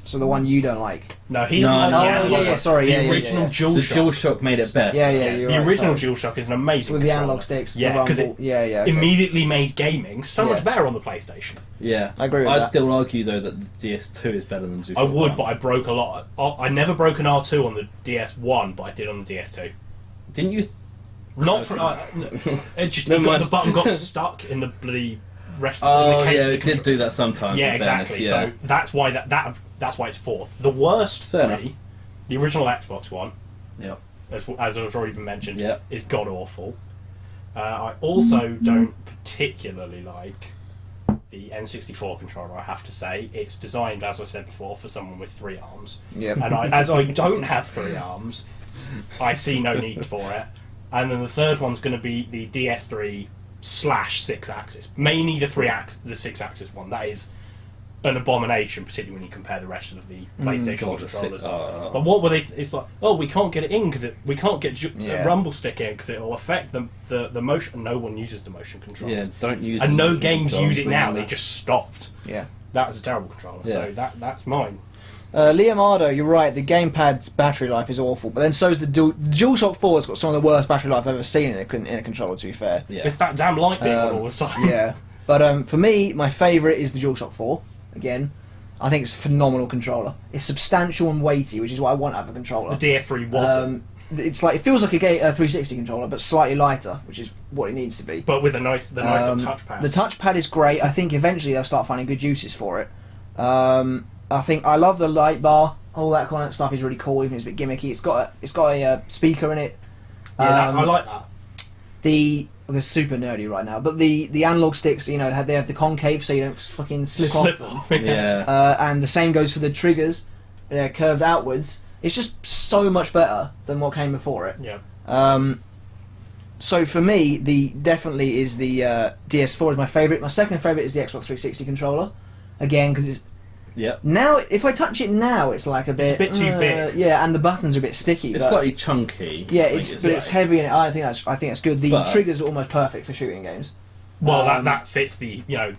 So the one you don't like. No, he doesn't No, like no, the yeah, analog. yeah, sorry, the yeah, yeah, original yeah. The DualShock. DualShock made it better. Yeah, yeah, Yeah, you're the right, original sorry. DualShock is an amazing With the controller. analog sticks, Yeah, the because rumble. it Yeah, okay. immediately made gaming so much Yeah. better on the PlayStation. Yeah. I agree with I'd that. still argue, though, that the DS2 is better than DualShock I would, 1. but I broke a lot. I never broke an R2 on the DS1, but I did on the DS2. Didn't you... Not for it just Never mind. the button got stuck in the bloody rest. in Oh, the case yeah, of the it did control- do that sometimes. Yeah, in fairness, exactly. yeah. So that's why that's why it's fourth. The worst Fair three, enough. the original Xbox One, Yep. as has already been mentioned, Yeah. is god awful. I also don't particularly like the N64 controller. I have to say, it's designed, as I said before, for someone with 3 arms. Yep. And as I don't have 3 arms, I see no need for it. And then the third one's going to be the DS3 / 6-axis, mainly the 6-axis one. That is an abomination, particularly when you compare the rest of the PlayStation God, controllers. oh. But what were they? It's like, oh, we can't get it in because we can't get Yeah. a rumble stick in because it will affect the motion. No one uses the motion controls. Yeah, don't use And the no motion games controls, use it bring now. them They back. just stopped. Yeah. That was a terrible controller. Yeah. So that's mine. Leonardo, you're right. The gamepad's battery life is awful, but then so's the DualShock 4. Has got some of the worst battery life I've ever seen in a controller. To be fair, Yeah. It's that damn light being on all the time. yeah. But for me, my favourite is the DualShock 4. Again, I think it's a phenomenal controller. It's substantial and weighty, which is what I want out of a controller. The DS3 wasn't, It's like it feels like a 360 controller, but slightly lighter, which is what it needs to be. but with the nice little touchpad. The touchpad is great. I think eventually they'll start finding good uses for it. I think I love the light bar. All that kind of stuff is really cool, even if it's a bit gimmicky. It's got a speaker in it. I like that. I'm super nerdy right now, but the analog sticks, they have the concave, so you don't fucking slip off them. Yeah. And the same goes for the triggers. They're curved outwards. It's just so much better than what came before it. Yeah. So for me, definitely is the DS4 is my favourite. My second favourite is the Xbox 360 controller. Again, because it's Yep. now if I touch it now, it's like a bit. It's a bit too big. Yeah, and the buttons are a bit sticky. It's but slightly chunky. yeah, I think it's heavy, and I think that's good. The But- triggers are almost perfect for shooting games. Well, Um, that fits the what yeah,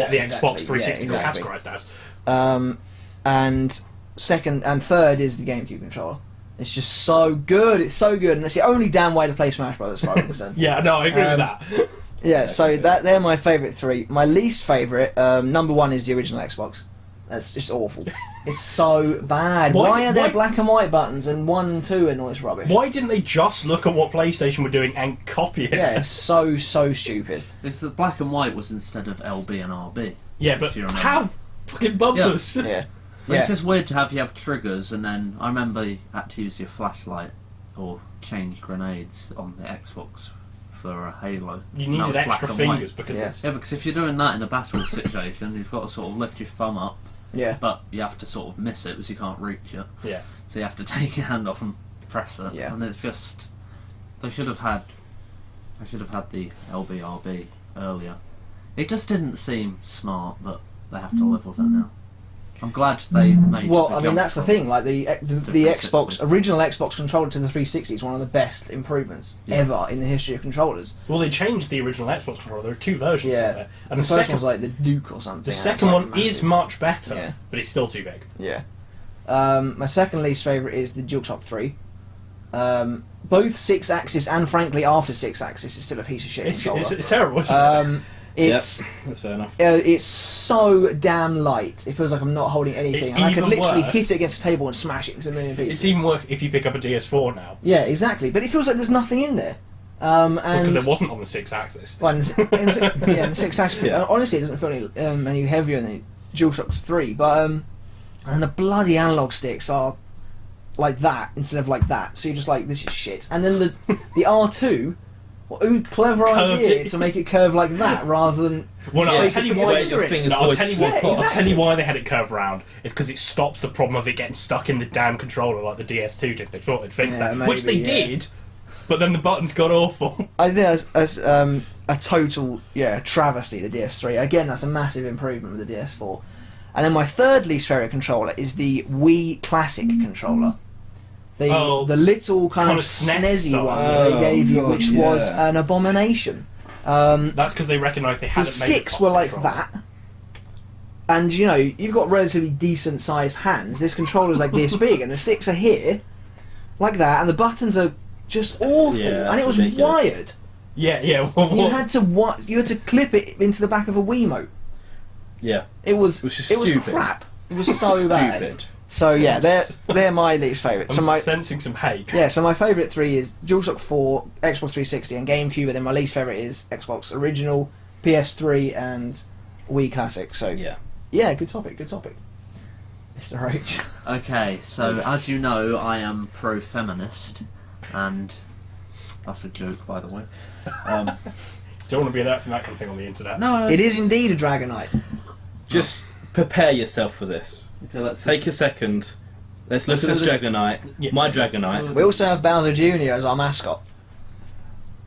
the exactly. Xbox 360 Yeah, got exactly. categorised as. And second and third is the GameCube controller. It's just so good. It's so good, and that's the only damn way to play Smash Bros. As far as I'm concerned. Yeah, no, I agree with that. Yeah, so they're my favourite three. My least favourite, number one, is the original Xbox. That's just awful. It's so bad. Why are there black and white buttons and 1 and 2 and all this rubbish? Why didn't they just look at what PlayStation were doing and copy it? Yeah, it's so stupid. It's the black and white was instead of LB and RB. Yeah, but have fucking bumpers. Yeah. But it's just weird to have triggers, and then I remember you had to use your flashlight or change grenades on the Xbox for a Halo. You And that needed was extra black and white. fingers because it's... Yeah, because if you're doing that in a battle situation, you've got to sort of lift your thumb up, Yeah. but you have to sort of miss it because you can't reach it. Yeah. So you have to take your hand off and press it. Yeah. And it's just... I should have had the LBRB earlier. It just didn't seem smart, but they have to live with it now. I'm glad they made. Well, the I mean, jump that's the from- thing. Like the 360. original Xbox controller to the 360 is one of the best improvements ever in the history of controllers. Well, they changed the original Xbox controller. There are 2 versions of it. And the the first second one's like the Duke or something. The and second it's, one like, is massive. much better, Yeah. but it's still too big. Yeah. My second least favourite is the DualShock 3. Both 6-axis and frankly after 6-axis is still a piece of shit It's controller. terrible, isn't it? It's that's fair enough. it's so damn light. It feels like I'm not holding anything. It's And I could even literally worse. hit it against a table and smash it into a million pieces. It's even worse if you pick up a DS4 now. Yeah, exactly. But it feels like there's nothing in there. Because And it wasn't on the 6-axis. well, and the 6-axis. Honestly, it doesn't feel any heavier than the DualShock 3. But and the bloody analog sticks are like that instead of like that. So you're just like, this is shit. And then the R2. What a clever Curved idea it. to make it curve like that rather than. Well, no, so I'll you tell can you put why. your finger in. No, I'll tell you Yeah, what. I'll exactly. tell you why they had it curved round. It's because it stops the problem of it getting stuck in the damn controller like the DS2 did. They thought they'd fix Yeah, that, which they maybe, yeah. did. But then the buttons got awful. I think as a total travesty, the DS3. Again, that's a massive improvement with the DS4. And then my third least favourite controller is the Wii Classic controller. The little kind of SNES snazzy style. one that they gave you, God, which was yeah. an abomination. That's because they recognised they The hadn't made sticks were like that. And, you know, you've got relatively decent sized hands. This controller's like this big, and the sticks are here, like that, and the buttons are just awful. Yeah, and it was ridiculous. wired. Yeah. You had to clip it into the back of a Wiimote. Yeah. It was Which is it was stupid. crap. It was so bad. Stupid. So yeah, they're my least favourite. I'm So my sensing some hate. so my favourite three is DualShock 4, Xbox 360, and GameCube. And then my least favourite is Xbox Original, PS3, and Wii Classic. So yeah, good topic, Mr. H. Okay, so as you know, I am pro-feminist, and that's a joke, by the way. Don't want to be announcing that kind of thing on the internet. No, It is indeed a Dragonite. Just prepare yourself for this. Okay, let's Take a second. Let's look at this Dragonite. Yeah. My Dragonite. We also have Bowser Jr. as our mascot.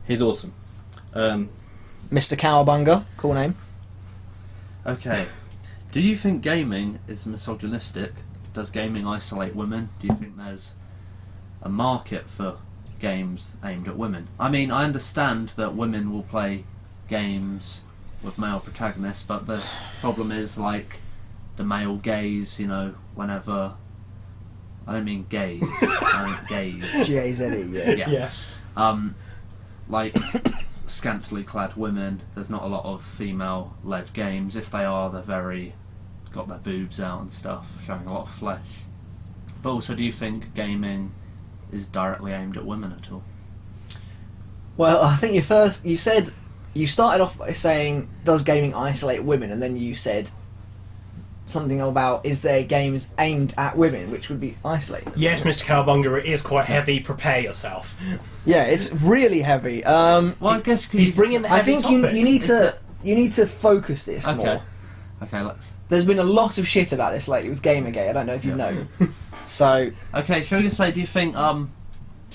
He's awesome. Mr. Cowabunga, cool name. Okay. Do you think gaming is misogynistic? Does gaming isolate women? Do you think there's a market for games aimed at women? I mean, I understand that women will play games with male protagonists, but the problem is, like, the male gaze, you know, whenever... I don't mean gaze, I mean gaze. G-A-Z-E, yeah. Yeah. Like, scantily clad women, there's not a lot of female-led games. If they are, they're very... got their boobs out and stuff, showing a lot of flesh. But also, do you think gaming is directly aimed at women at all? Well, I think you started off by saying, does gaming isolate women? And then you said something about, is there games aimed at women, which would be isolating them? Yes, Mr. Cowabunga, it is quite heavy. Prepare yourself. Yeah, it's really heavy. Well, I guess... He's bringing the I heavy think you topics. need to focus this Okay. more. Okay, let's... There's been a lot of shit about this lately with Gamergate. I don't know if you know. So Okay, shall we just say, do you think, shall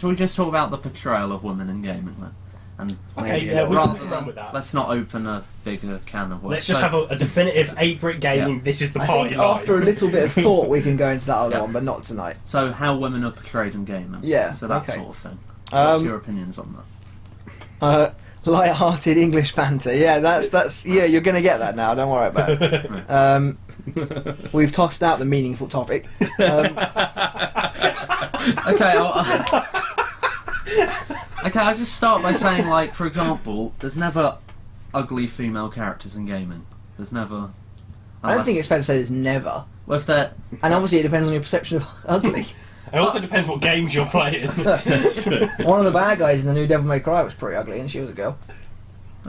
we just talk about the portrayal of women in gaming then? And Okay, maybe yeah, we rather can than- run with that. let's not open a bigger can of worms. Let's just have a definitive 8-Brit gaming. Yeah. This is the I party think line. after a little bit of thought, we can go into that other Yeah. one, but not tonight. So, how women are portrayed in gaming. Yeah, So that okay. sort of thing. What's Um, your opinions on that? Light-hearted English banter. Yeah, that's yeah. You're gonna get that now. Don't worry about it. We've tossed out the meaningful topic. Okay, I'll just start by saying, like, for example, there's never ugly female characters in gaming. There's never. I don't think it's fair to say there's never. Well, if they're. And obviously it depends on your perception of ugly. It also depends what games you're playing. It's true. One of the bad guys in the new Devil May Cry was pretty ugly, and she was a girl.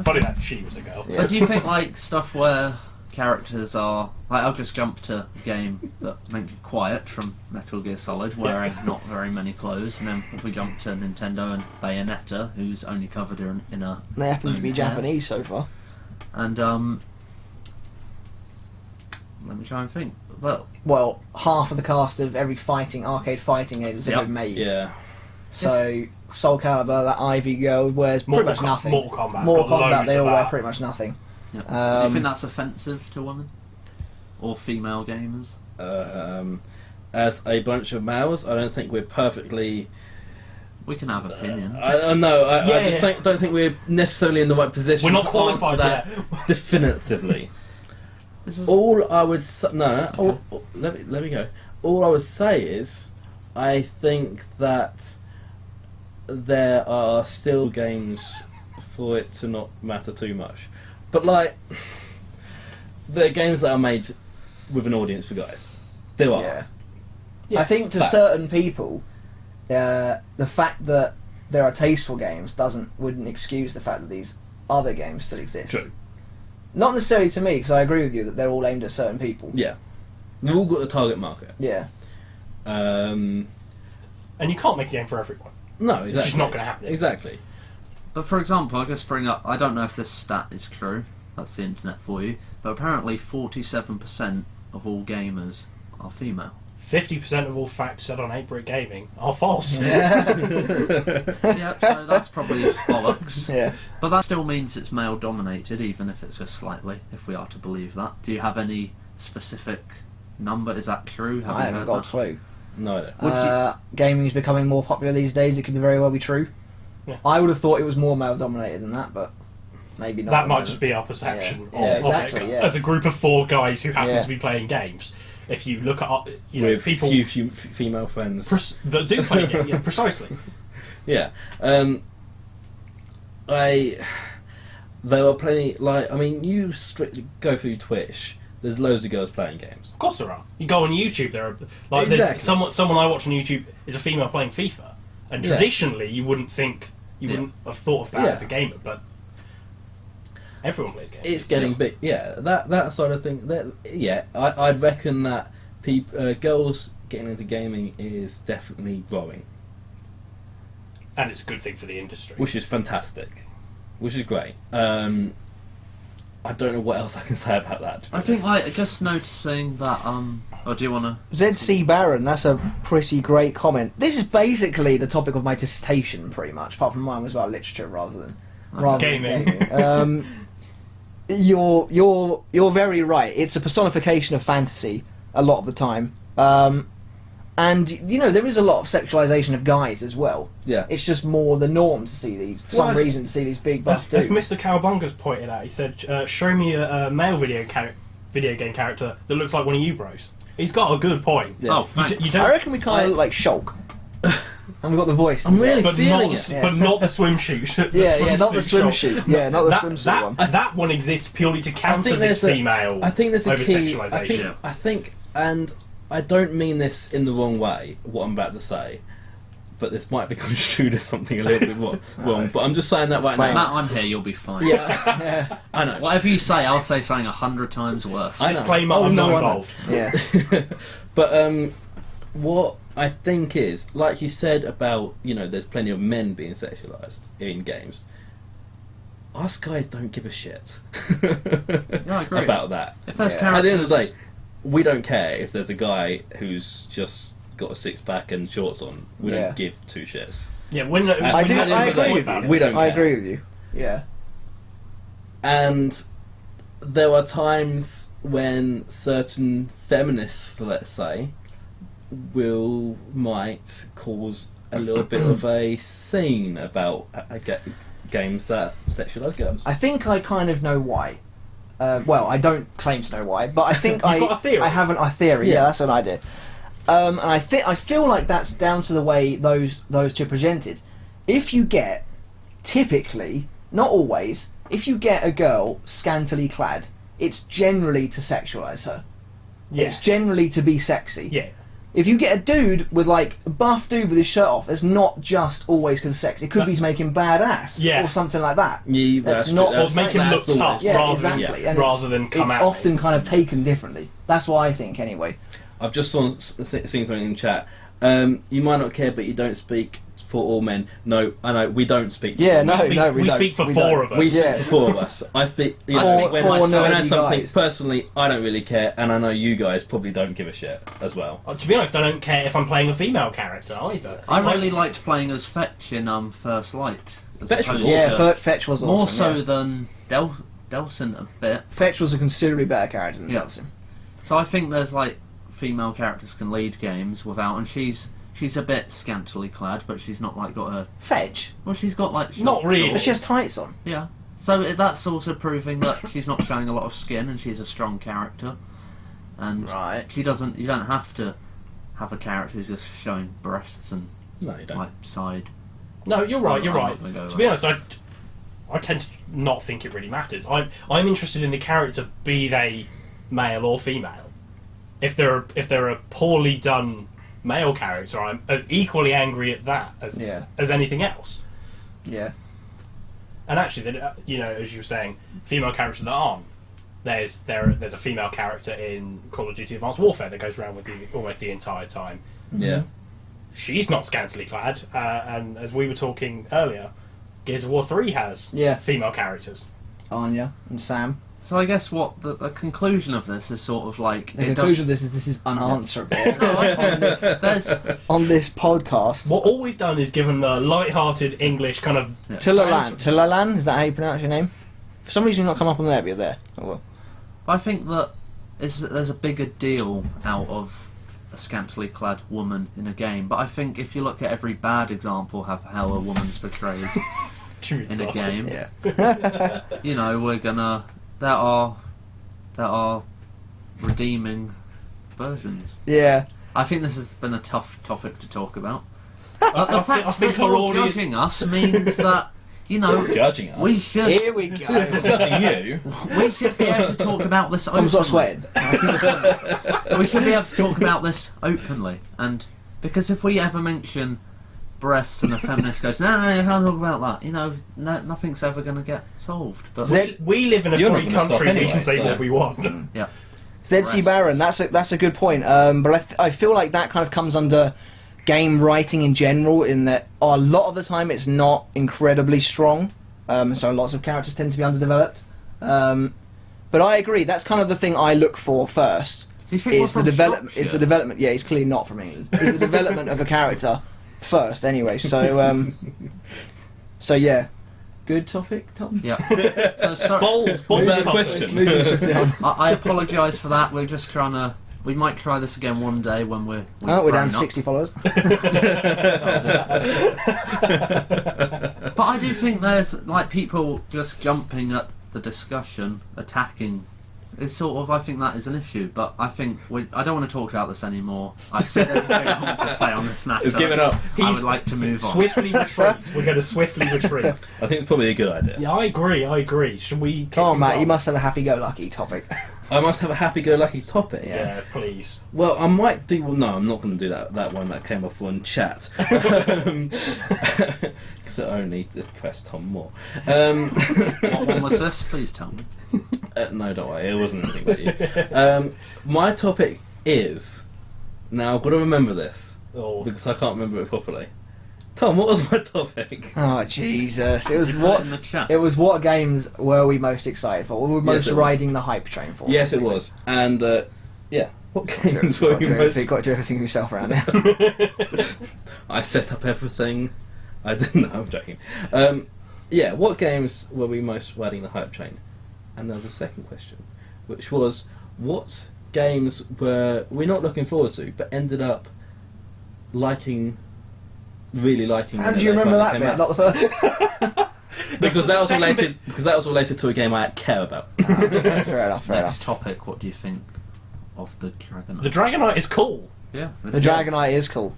Funny that she was a girl. Yeah. But do you think, like, stuff where characters are. Like, I'll just jump to a game that make you quiet from Metal Gear Solid, wearing not very many clothes, and then if we jump to Nintendo and Bayonetta, who's only covered in a. They happen to be hair. Japanese so far. And, let me try and think. Well, half of the cast of every arcade fighting game has ever been made. Yeah. So, Soul Calibur, that Ivy girl, wears pretty much nothing. Mortal Kombat's Mortal got Kombat, loads they of all wear that. pretty much nothing. Yeah. Do you think that's offensive to women? Or female gamers? As a bunch of males, I don't think we're perfectly. We can have opinions. I just don't think we're necessarily in the right position. We're not to qualified answer yet. that definitively. This is All I would say, Okay. let me go. All I would say is, I think that there are still games for it to not matter too much, but like, there are games that are made with an audience for guys. There are. Yeah. Yeah, I think to fact. certain people, the fact that there are tasteful games wouldn't excuse the fact that these other games still exist. True. Not necessarily to me, because I agree with you that they're all aimed at certain people. Yeah. They've all got a target market. Yeah. And you can't make a game for everyone. No, exactly. It's just not going to happen. is it? Exactly. But for example, I'll just bring up, I don't know if this stat is true, that's the internet for you, but apparently 47% of all gamers are female. 50% of all facts said on 8-Brit Gaming are false. Yep, so that's probably bollocks. Yeah. But that still means it's male dominated, even if it's just slightly, if we are to believe that. Do you have any specific number? Is that true? Have I you haven't heard got a that? clue. No, I don't. Gaming's becoming more popular these days. It could very well be true. Yeah. I would have thought it was more male dominated than that, but maybe not. That might just be our perception Yeah. Yeah, of exactly, it. yeah. As a group of 4 guys who happen Yeah. to be playing games. If you look at With people few female friends. that do play games, yeah, precisely. Yeah. There are plenty, you strictly go through Twitch, there's loads of girls playing games. Of course there are. You go on YouTube, there are Exactly. there's someone I watch on YouTube is a female playing FIFA, and Yeah. traditionally you wouldn't have thought of that Yeah. as a gamer, but everyone plays games. It's getting big, yeah, that sort of thing, I'd reckon that girls getting into gaming is definitely growing. and it's a good thing for the industry. Which is fantastic. Which is great. I don't know what else I can say about that. To be I think, honest. like, just noticing that, or do you want to... ZC Baron, that's a pretty great comment. This is basically the topic of my dissertation, pretty much, apart from mine was about literature rather than Gaming. gaming. You're very right. It's a personification of fantasy a lot of the time. And, there is a lot of sexualisation of guys as well. Yeah. It's just more the norm to see these, for some reason, to see these big buff As dudes. Mr. Cowabunga's pointed out, he said, show me a male video game character that looks like one of you bros. He's got a good point. Yeah. Oh, thanks. You I don't, reckon we kind of look like Shulk. And we've got the voice. I'm as well. really but feeling not, it. Yeah. but not the swimsuit. Yeah, not the swimsuit shot. swimsuit. Yeah, not the that, swimsuit that, one. That one exists purely to counter this female I think there's a key. over-sexualisation. I think, and I don't mean this in the wrong way, what I'm about to say, but this might be construed as something a little bit wrong, but I'm just saying that right Disclaimer. now. Matt, I'm here, you'll be fine. Yeah. I know. Whatever you say, I'll say something 100 times worse. I know. Disclaimer, Oh, I'm no, not I know. involved. Yeah. But what I think is, like you said about, there's plenty of men being sexualised in games. Us guys don't give a shit Yeah, I agree. about that. If there's Yeah. characters... At the end of the day, we don't care if there's a guy who's just got a six-pack and shorts on. We Yeah. don't give two shits. Yeah, I when agree at the end of the with day, you. we don't I care. agree with you. Yeah. And there are times when certain feminists, let's say, might cause a little bit of a scene about games that sexualise girls. I think I kind of know why. Well, I don't claim to know why, but I think You've got a theory. I have a theory. Yeah, Yeah. that's an idea. And I feel like that's down to the way those two are presented. If you get, typically, not always, if you get a girl scantily clad, it's generally to sexualise her. Yeah. It's generally to be sexy. Yeah. If you get a dude with like a buff dude with his shirt off, it's not just always because of sex. It could be to make him badass Yeah. or something like that. Yeah, That's that's not- true. or That's- make him that's look always- tough. Yeah, rather exactly. than, And rather than come it's out. often kind of taken differently. That's what I think, anyway. I've just seen something in chat. You might not care, but you don't speak for all men. No, I know we don't speak. For Yeah, all men. no, we don't. speak for We four don't. of us. We Yeah. speak for four of us. I speak. You know, Four- when four when I nerdy something guys. personally, I don't really care, and I know you guys probably don't give a shit as well. To be honest, I don't care if I'm playing a female character either. I really liked playing as Fetch in First Light. as Fetch was opposed Yeah, to- Fetch was more awesome. so yeah. than Delson a bit. Fetch was a considerably better character than Yeah. Delson. So I think there's like female characters can lead games without, and she's a bit scantily clad, but she's not like got a. Fetch? Well, she's got like. Not really. But she has tights on. Yeah. So that's also proving that she's not showing a lot of skin, and she's a strong character. And Right. she doesn't. You don't have to have a character who's just showing breasts and No, you don't. like side. No, you're right. You're I'm right. not gonna go To with be that. honest, I tend to not think it really matters. I'm interested in the character, be they male or female. If they're a poorly done male character, I'm as equally angry at that as anything else. Yeah. And actually, you know, as you were saying, female characters that aren't. There's a female character in Call of Duty Advanced Warfare that goes around with you almost the entire time. Yeah. She's not scantily clad, and as we were talking earlier, Gears of War 3 has Yeah. female characters. Anya and Sam. So I guess what the conclusion of this is sort of like The it conclusion of this is unanswerable No, I think there's on this podcast. What all we've done is given the light-hearted English kind of Tulalan, is that how you pronounce your name? For some reason, you've not come up on there, but you're there. Oh well. I think that there's a bigger deal out of a scantily clad woman in a game, but I think if you look at every bad example of how a woman's portrayed in a game, Yeah. you know, there are redeeming versions. Yeah. I think this has been a tough topic to talk about. I But the think fact our that you're audience- judging us means that, you know, Judging us. we should Here we go. Judging you. we should be able to talk about this Someone's openly. not sweating. We should be able to talk about this openly, and because if we ever mention breasts and a feminist goes, no, you can't talk about that, you know, nothing's ever going to get solved. But we live in a You're not free gonna stop country. We anyway, can say so- what we want. yeah, ZC Baron, that's a good point. But I feel like that kind of comes under game writing in general, in that a lot of the time it's not incredibly strong. So lots of characters tend to be underdeveloped. But I agree. That's kind of the thing I look for first. so you think we're Is the from development? Shropshire? Is the development? Yeah, he's clearly not from England. Is the development of a character first? Anyway, so so yeah, good topic, Tom. Yeah. So, Bold Was that a topic. question? Moving swiftly on. I apologise for that. We're just trying to. We might try this again one day when we're Oh, we're down grown to up. 60 followers. But I do think there's like people just jumping at the discussion, attacking. It's sort of, I think that is an issue, but I think I don't want to talk about this anymore. I've said everything I want to say on this matter. It's given up. I would like to move on. Swiftly retreat. We're going to swiftly retreat. I think it's probably a good idea. Yeah, I agree. Should we? Come on, kick Matt. things You off? must have a happy-go-lucky topic. I must have a happy-go-lucky topic. Yeah, please. Well, I might do. Well, no, I'm not going to do that one that came up on chat. Because it only depressed Tom more. What one was this? Please tell me. No, don't worry. It wasn't anything about you. My topic is... Now, I've got to remember this, Oh, because I can't remember it properly. Tom, what was my topic? Oh Jesus! It was Did you put what? it in the chat? It was what games were we most excited for? What were we most Yes, it was. riding the hype train for? Yes, it was. And, yeah. What games were Got to you do most... everything, got to do everything yourself around there. I set up everything. I didn't know, I'm joking. Yeah, what games were we most riding the hype train? And there was a second question, which was, what games were we not looking forward to, but ended up really liking How when do you they remember that finally bit? came Not the first one. because that was second related. Because that was related to a game I care about. Fair enough. Next topic. What do you think of the Dragonite? The Dragonite is cool. Yeah. The Dragonite is cool.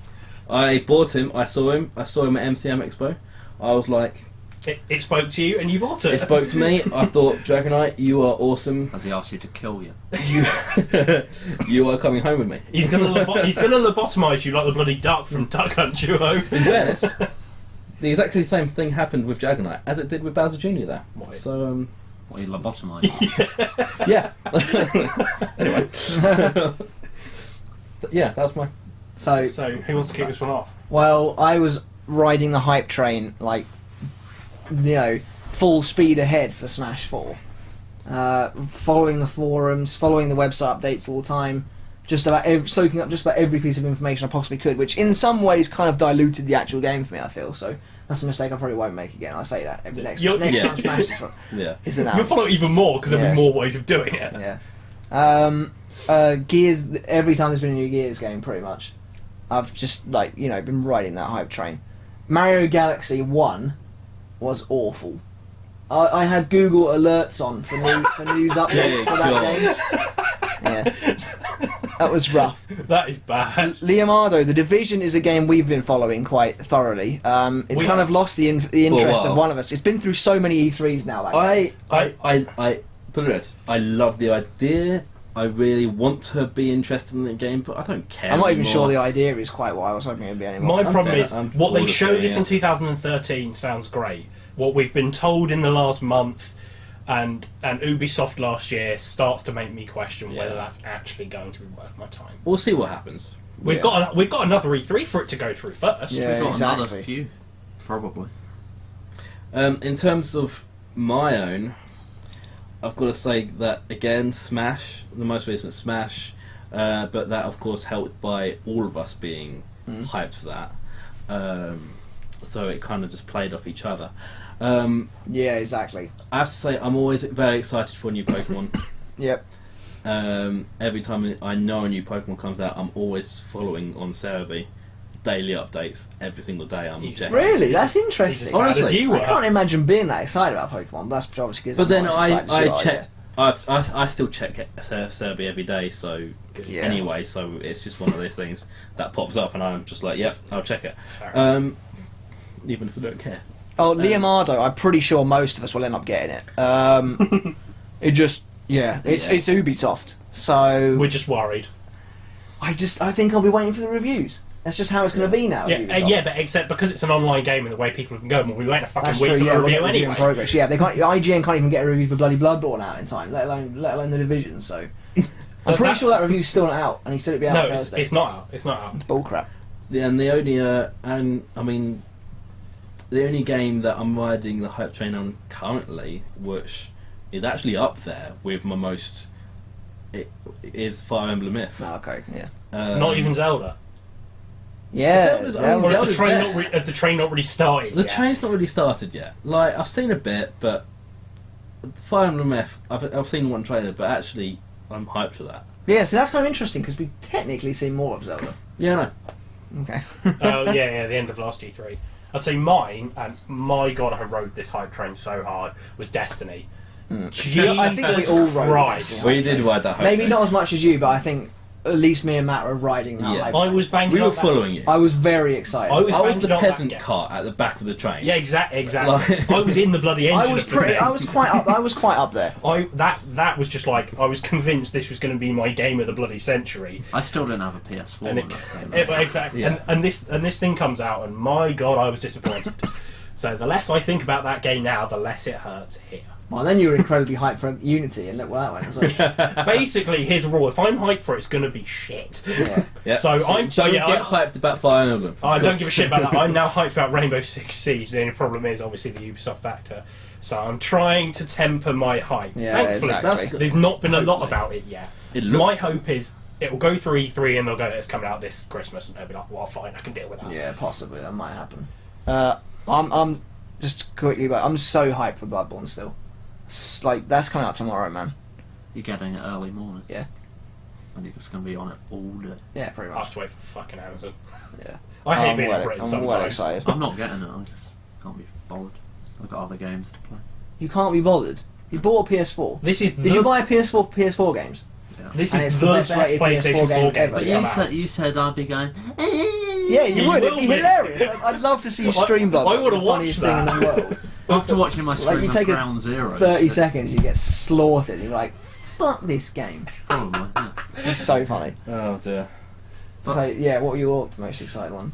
I bought him. I saw him at MCM Expo. I was like, It spoke to you and you bought it. it spoke to me. I thought, Dragonite, you are awesome. Has he asked you to kill you? You are coming home with me. He's gonna lobotomise you like the bloody duck from Duck Hunt Duo. In fairness, the exactly same thing happened with Dragonite as it did with Bowser Jr. there. Right. So, What, he lobotomised you? yeah. Anyway. Yeah, that's my... So So who wants to kick this one off? well, I was riding the hype train, like, full speed ahead for Smash 4. Following the forums, following the website updates all the time, soaking up just about every piece of information I possibly could, which in some ways kind of diluted the actual game for me, I feel. So that's a mistake I probably won't make again. I say that every next time Smash Yeah. is You'll announced. follow it even more because there'll Yeah. be more ways of doing it. Yeah. Gears, every time there's been a new Gears game, pretty much, I've just, been riding that hype train. Mario Galaxy 1 was awful. I had Google alerts on for news updates for that game. Yeah. That was rough. That is bad. Leonardo, The Division is a game we've been following quite thoroughly. It's We kind have. of lost the interest while. of one of us. It's been through so many E3s now. That game. I put it this. I love the idea. I really want to be interested in the game, but I don't care. I'm not even anymore. sure the idea is quite what I was hoping it would be anymore. My I'm problem fair. is I'm what they bored of showed saying us in it. 2013 sounds great. What we've been told in the last month and Ubisoft last year starts to make me question whether Yeah. that's actually going to be worth my time. We'll see what happens. We've got another E3 for it to go through first. Yeah. We've got another exactly. few, probably. In terms of my own, I've got to say that again, Smash, the most recent Smash, but that of course helped by all of us being hyped for that. So it kind of just played off each other. Yeah, exactly. I have to say, I'm always very excited for a new Pokemon. Yep. Every time I know a new Pokemon comes out, I'm always following on Cerebi. Daily updates every single day. I'm He's- checking. Really? That's He's as interesting. bad as Honestly, you were. I can't imagine being that excited about Pokemon. That's obviously because But then I'm not as excited as you I are, check. I still check Cerebi every day. So Yeah. anyway, so it's just one of those things that pops up, and I'm just like, yep, I'll check it. Fair enough. Even if I don't care. Oh, Leonardo, I'm pretty sure most of us will end up getting it. It just, it's Ubisoft. So We're just worried. I think I'll be waiting for the reviews. That's just how it's going to be now. Yeah, Ubisoft. but except because it's an online game and the way people can go, well, we wait a fucking That's week true. for Yeah, the we'll review get review in anyway. progress. Yeah, they can't. IGN can't even get a review for bloody Bloodborne out in time, let alone the Division. So I'm pretty sure that review's still not out, and he said it'd be out No, on it's, Thursday. it's not out. It's not out. Bullcrap. Yeah, and the only the only game that I'm riding the hype train on currently, which is actually up there with my most, is Fire Emblem Myth. No, okay, yeah. Not even Zelda. Yeah, Zelda's Zelda. Or has Zelda's the, train there. has the train not really started The yet? train's not really started yet. Like, I've seen a bit, but Fire Emblem Myth, I've seen one trailer, but actually I'm hyped for that. Yeah, so that's kind of interesting because we technically see more of Zelda. Yeah, no. Okay. Oh yeah, the end of last E3. I'd say mine, and my god, I rode this hype train so hard, was Destiny. Jesus I think we all rode Christ. Destiny. We did ride that hype Maybe train. not as much as you, but I think at least me and Matt were riding that. Yeah. hype I train. was banging We were on that- following you. I was very excited. I was I was banking the on that peasant game. cart at the back of the train. Yeah, exactly. Like- I was in the bloody engine. I was of the thing. I was quite up. I was quite up there. That was just like I was convinced this was going to be my game of the bloody century. I still didn't have a PS4 And when that came it, out. exactly. Yeah. And this thing comes out, and my god, I was disappointed. So the less I think about that game now, the less it hurts here. Well, then you were incredibly hyped for Unity, and look where that went as well. Basically, here's a rule: if I'm hyped for it, it's going to be shit. Yeah. Yeah. So I'm- don't yeah, get I- hyped about Fire Emblem. I don't give a shit about that. I'm now hyped about Rainbow Six Siege. The only problem is obviously the Ubisoft factor. So I'm trying to temper my hype. Yeah, Thankfully, exactly. there's not been a lot Hopefully. about it yet. It looks My good. hope is it will go through E3 and they'll go, it's coming out this Christmas, and they'll be like, well, fine, I can deal with that. Yeah, possibly that might happen. I'm just quickly, but I'm so hyped for Bloodborne still. It's like that's coming out tomorrow, man. You're getting it early morning. Yeah. And you're just going to be on it all day. Yeah, pretty I have much. to wait for fucking Amazon. Yeah. I hate I'm being well, in Britain I'm sometimes. well excited. I'm not getting it, I just can't be bothered. I've at other games to play. You can't be bothered. You bought a PS4. Did you buy a PS4 for PS4 games? Yeah. This And is it's the the best best rated PlayStation 4 PS4 game game ever. But to Yeah. come out. you said I'd be going. Yeah, you You would. It'd will be be. hilarious. I'd love to see you stream bug. I would've the funniest watched thing in the world. After watching my stream you of take a Ground Zero, 30 seconds, you get slaughtered. You're like, fuck this game. Probably, yeah. It's so funny. Oh dear. But- So yeah, what were your most excited one?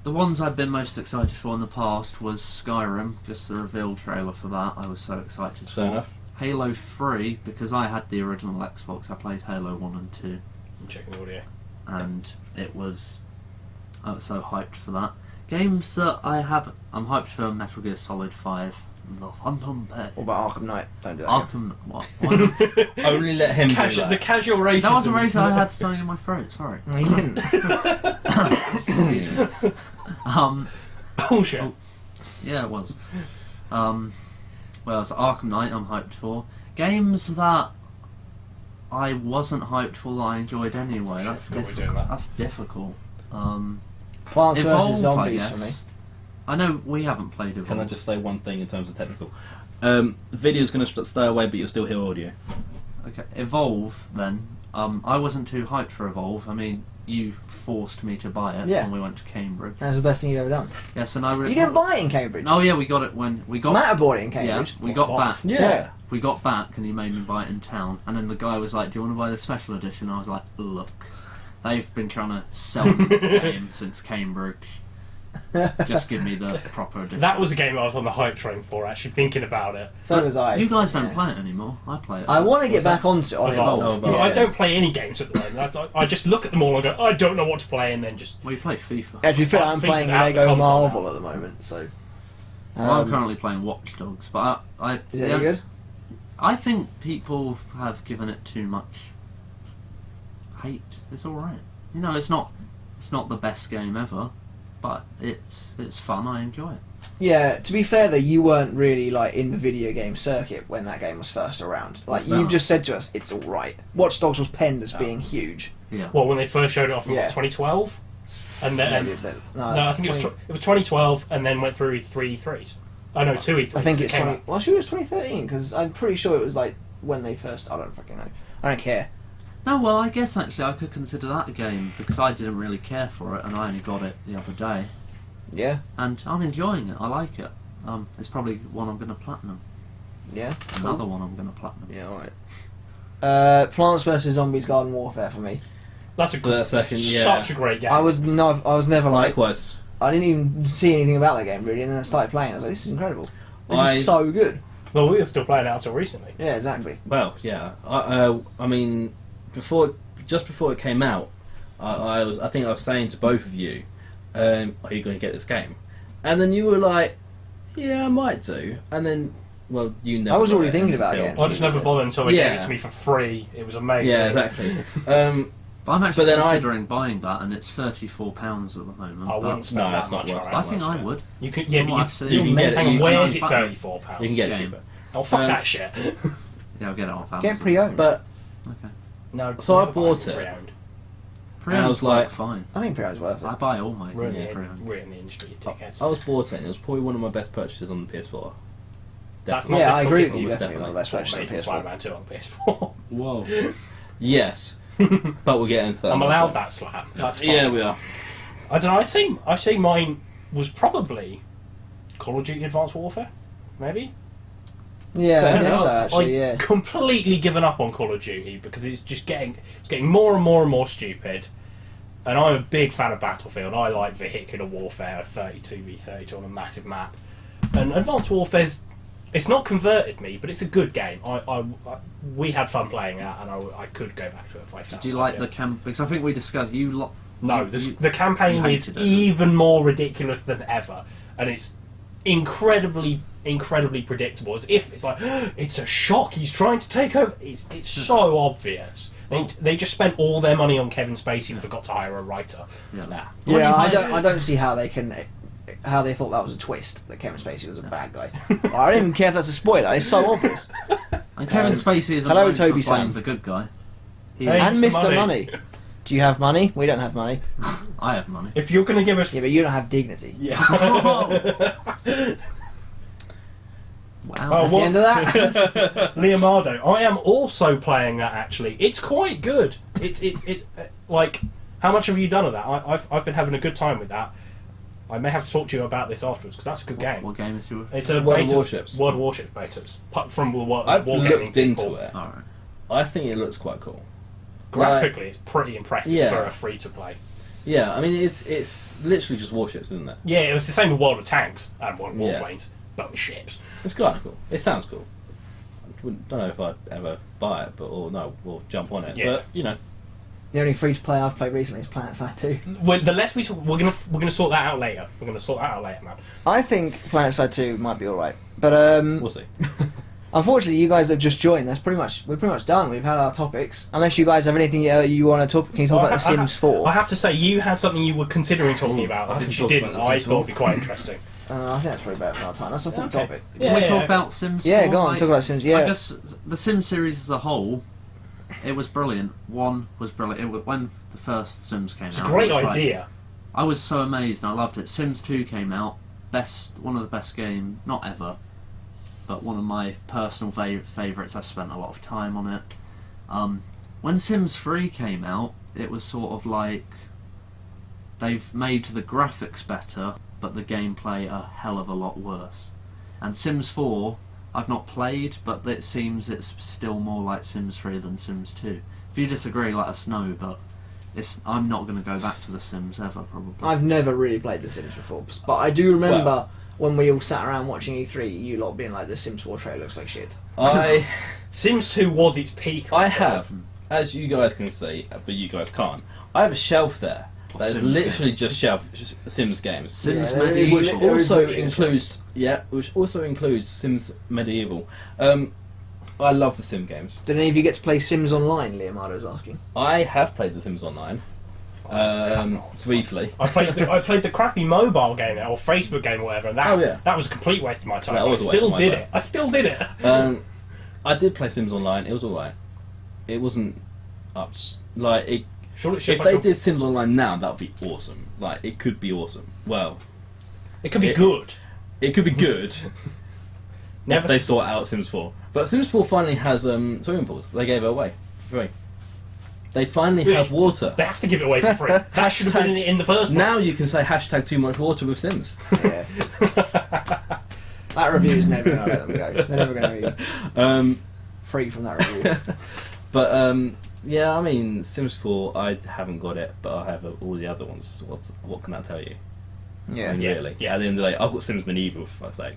The ones I've been most excited for in the past was Skyrim, just the reveal trailer for that. I was so excited Fair for. enough. Halo 3, because I had the original Xbox, I played Halo 1 and 2, I'm checking the audio. and I was so hyped for that. Games that I'm hyped for Metal Gear Solid 5, The Phantom Pain. What about Arkham Knight? Don't do that. again. Arkham, what? Why not? Only let him do The that. casual racism. That wasn't racist, I had something in my throat, sorry. No, you didn't. Excuse me. bullshit. Yeah, it was. Well, so Arkham Knight I'm hyped for. Games that I wasn't hyped for that I enjoyed anyway. That's Shit, I forgot we're doing difficult. that. That's difficult. Plants vs Evolve, I Zombies guess. for me. I know we haven't played Evolve. Can I just say one thing in terms of technical? The video's going to stay away, but you'll still hear audio. Okay, Evolve then. I wasn't too hyped for Evolve. I mean, you forced me to buy it Yeah. when we went to Cambridge. That's the best thing you've ever done. Yes, and I You didn't buy it in Cambridge. Oh yeah, we got it when we got. Matt had bought it in Yeah, Cambridge. we got back. Yeah. We got back, and he made me buy it in town. And then the guy was like, "Do you want to buy the special edition?" I was like, "Look, they've been trying to sell me this game since Cambridge. Just give me the proper edition." That was a game I was on the hype train for, actually thinking about it. So was I. You guys don't Yeah. play it anymore. I play it. I want to get What's back that? onto it on Evolve. Evolve. Oh, Yeah, I Yeah. don't play any games at the moment. I just look at them all and go, I don't know what to play, and then just. Well, you play FIFA. Yeah, to be fair, Like, I'm FIFA's playing out the Lego console Marvel now. at the moment, so. Well, I'm currently playing Watch Dogs, but I Is that any good? I think people have given it too much hate. It's all right. You know, it's not the best game ever, but it's fun. I enjoy it. Yeah, to be fair though, you weren't really like in the video game circuit when that game was first around. Like What's you that? just said to us, it's all right. Watch Dogs was penned as Oh. being huge. Yeah. Well, when they first showed it off in Yeah. 2012? And then. Maybe a bit- No, I think it was 2012 and then went through 3 E3s. Oh no, 2 E3s. I think It it's came 20. out. Well, sure, it was 2013 because I'm pretty sure it was like when they first. I don't fucking know. I don't care. No, well, I guess actually I could consider that a game because I didn't really care for it, and I only got it the other day, Yeah, and I'm enjoying it. I like it. It's probably one I'm going to platinum. yeah. Another one I'm going to platinum. Yeah, alright. Plants vs Zombies Garden Warfare for me. That's a For that second, yeah. such a great game. I was never like. Likewise. I didn't even see anything about that game really, and then I started playing. I was like, this is incredible. This I- is so good. Well, we were still playing it up until recently. Yeah, exactly. Well, yeah. I mean, just before it came out, I think I was saying to both of you, "Are you going to get this game?" And then you were like, "Yeah, I might do." And then, well, you never. I was got already it thinking about until- it. I just never bothered until they Yeah. gave it to me for free. It was amazing. Yeah, exactly. But I'm actually But then considering buying that, and it's £34 at the moment. I but wouldn't spend No, that it's not much worth on it. I it. think I would. You could, yeah, From what I've but seen. you can get it. hang on, You where can- is it £34? You can get it Game. cheaper. Oh, fuck Um, that shit. Yeah, I'll get it off Amazon. Get pre-owned. But Okay. No. So I never buy bought it. pre-owned. Pre-owned's I was like- fine. I think pre-owned's worth I it. buy all my We're in, games the, pre-owned. we're in the industry, you dickheads. I was bought it, and it was probably one of my best purchases on the PS4. That's Definitely. not Yeah, I agree with difficult, you. was Definitely one of the best purchases on Amazing PS4. Spider-Man 2 on PS4. Whoa. Yes, but we'll get into that. I'm another allowed point. that slap. That's fine. Yeah, we are. I don't know. I'd say mine was probably Call of Duty Advanced Warfare, maybe. Yeah, I Fair guess enough. so, actually. I've Yeah. completely given up on Call of Duty because it's just getting more and more and more stupid. And I'm a big fan of Battlefield. I like vehicular warfare, 32v32 on a massive map. And Advanced Warfare's, it's not converted me, but it's a good game. We had fun playing that, and I could go back to it if I felt Do you like the it. camp? Because I think we discussed you. No, the campaign you is hated it. even more ridiculous than ever, and it's incredibly predictable. As if it's like it's a shock. He's trying to take over. It's so obvious. They just spent all their money on Kevin Spacey and forgot to hire a writer. Yeah. Nah. When Yeah, you I play- don't see how they can. How they thought that was a twist that Kevin Spacey was a bad guy. I don't even care if that's a spoiler. It's so obvious. And Kevin Spacey is hello, known Toby for playing Sam. the good guy. He Hey. And Mr. Mr. Money. Money. Do you have money? We don't have money. I have money. If you're going to give us, Yeah, but you don't have dignity. yeah. out. Oh, That's the end of that. Leonardo. I am also playing that actually. It's quite good. It's like, how much have you done of that? I've been having a good time with that. I may have to talk to you about this afterwards because that's a good game. What game is it? It's a World of beta, Warships. World of Warships beta. It's from I've Wargaming looked into people. it. Alright. I think it looks quite cool. Graphically, it's pretty impressive Yeah. for a free to play. Yeah, I mean it's literally just warships, isn't it? Yeah, it was the same with World of Tanks and World of Yeah. Warplanes, but with ships. It's kind of cool. It sounds cool. Don't know if I'd ever buy it, or jump on it. Yeah. But you know, The only free to play I've played recently is PlanetSide 2. The less we talk, we're gonna sort that out later. We're gonna sort that out later, man. I think PlanetSide 2 might be alright. But we'll see. unfortunately, you guys have just joined. We're pretty much done. We've had our topics. Unless you guys have anything you want to talk. Can you talk about The Sims 4? I have to say, you had something you were considering talking about. I I didn't think you talk didn't. about The I Sims thought 4. it'd be quite interesting. I think that's probably better for our time. That's a full Okay. topic. Yeah, Can we yeah, talk yeah. about Sims? Yeah, 4? go on. Talk about Sims. Yeah. I guess the Sims series as a whole, it was brilliant. One was brilliant. When the first Sims came It's a out, great it was like- idea. I was so amazed and I loved it. Sims 2 came out, one of the best games, not ever, but one of my personal favourites. I spent a lot of time on it. When Sims 3 came out, it was sort of like they've made the graphics better, but the gameplay a hell of a lot worse. And Sims 4, I've not played, but it seems it's still more like Sims 3 than Sims 2. If you disagree, let us know, but I'm not going to go back to The Sims ever, probably. I've never really played The Sims before, but I do remember when we all sat around watching E3, you lot being like, the Sims 4 trailer looks like shit. Sims 2 was its peak. I have, as you guys can see, but you guys can't. I have a shelf there that is Sims literally games. just Sims games. Sims Yeah, there is- Medieval. Which there is also options. includes Sims Medieval. I love the Sim games. Did any of you get to play Sims Online, Leonardo's asking? I have played the Sims Online, briefly. I played the crappy mobile game or Facebook game or whatever, and that was a complete waste of my time. That was a I waste still of my did time. it. I still did it. I did play Sims Online. It was alright. It wasn't up. Like it, Surely it's just if like they did Sims Online now, that would be awesome. Like it could be awesome. Well, it could be it- good. it could be good. Never if they sort out Sims 4. But Sims 4 finally has swimming pools. They gave it away for free. They finally Really? have water. They have to give it away for free. That should have been in it in the first place. Now you can say hashtag too much water with Sims. Yeah. That review's never going to let them go. They're never going to be free from that review. But yeah, I mean Sims 4. I haven't got it, but I have all the other ones. What can I tell you? Yeah. I mean, Yeah, really. yeah. At the end of the day, I've got Sims Medieval for fuck's sake.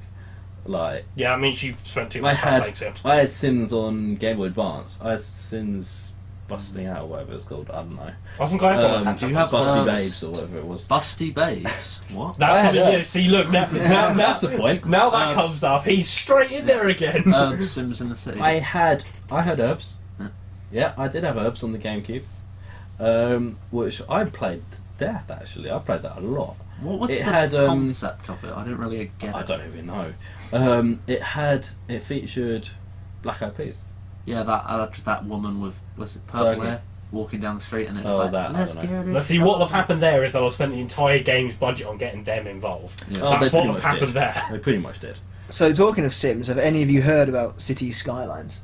Like Yeah, I mean, you've spent too I much time had playing Sims. I had Sims on Game Boy Advance. I had Sims Busting Out or whatever it's called. I don't know. Wasn't quite do you have Busty Herbs? Babes or whatever it was. Busty Babes? What? That's I had something new. Herbs. See, look, now That's the point. Now that Herbs. comes up, he's straight in there again. Sims in the City. I had herbs. Yeah. Yeah, I did have herbs on the GameCube, which I played to death. Actually, I played that a lot. What was it the had, concept of it? I didn't really get I it. don't even know. It featured Black Eyed Peas. Yeah, that woman with, was it purple Okay. hair, walking down the street, and it was Oh, like, that, I let's don't get know. it. Let's see, what have happened there is that I've spent the entire game's budget on getting them involved. Yeah. Oh, That's they what pretty have much happened did. there. They pretty much did. So, talking of Sims, have any of you heard about City Skylines?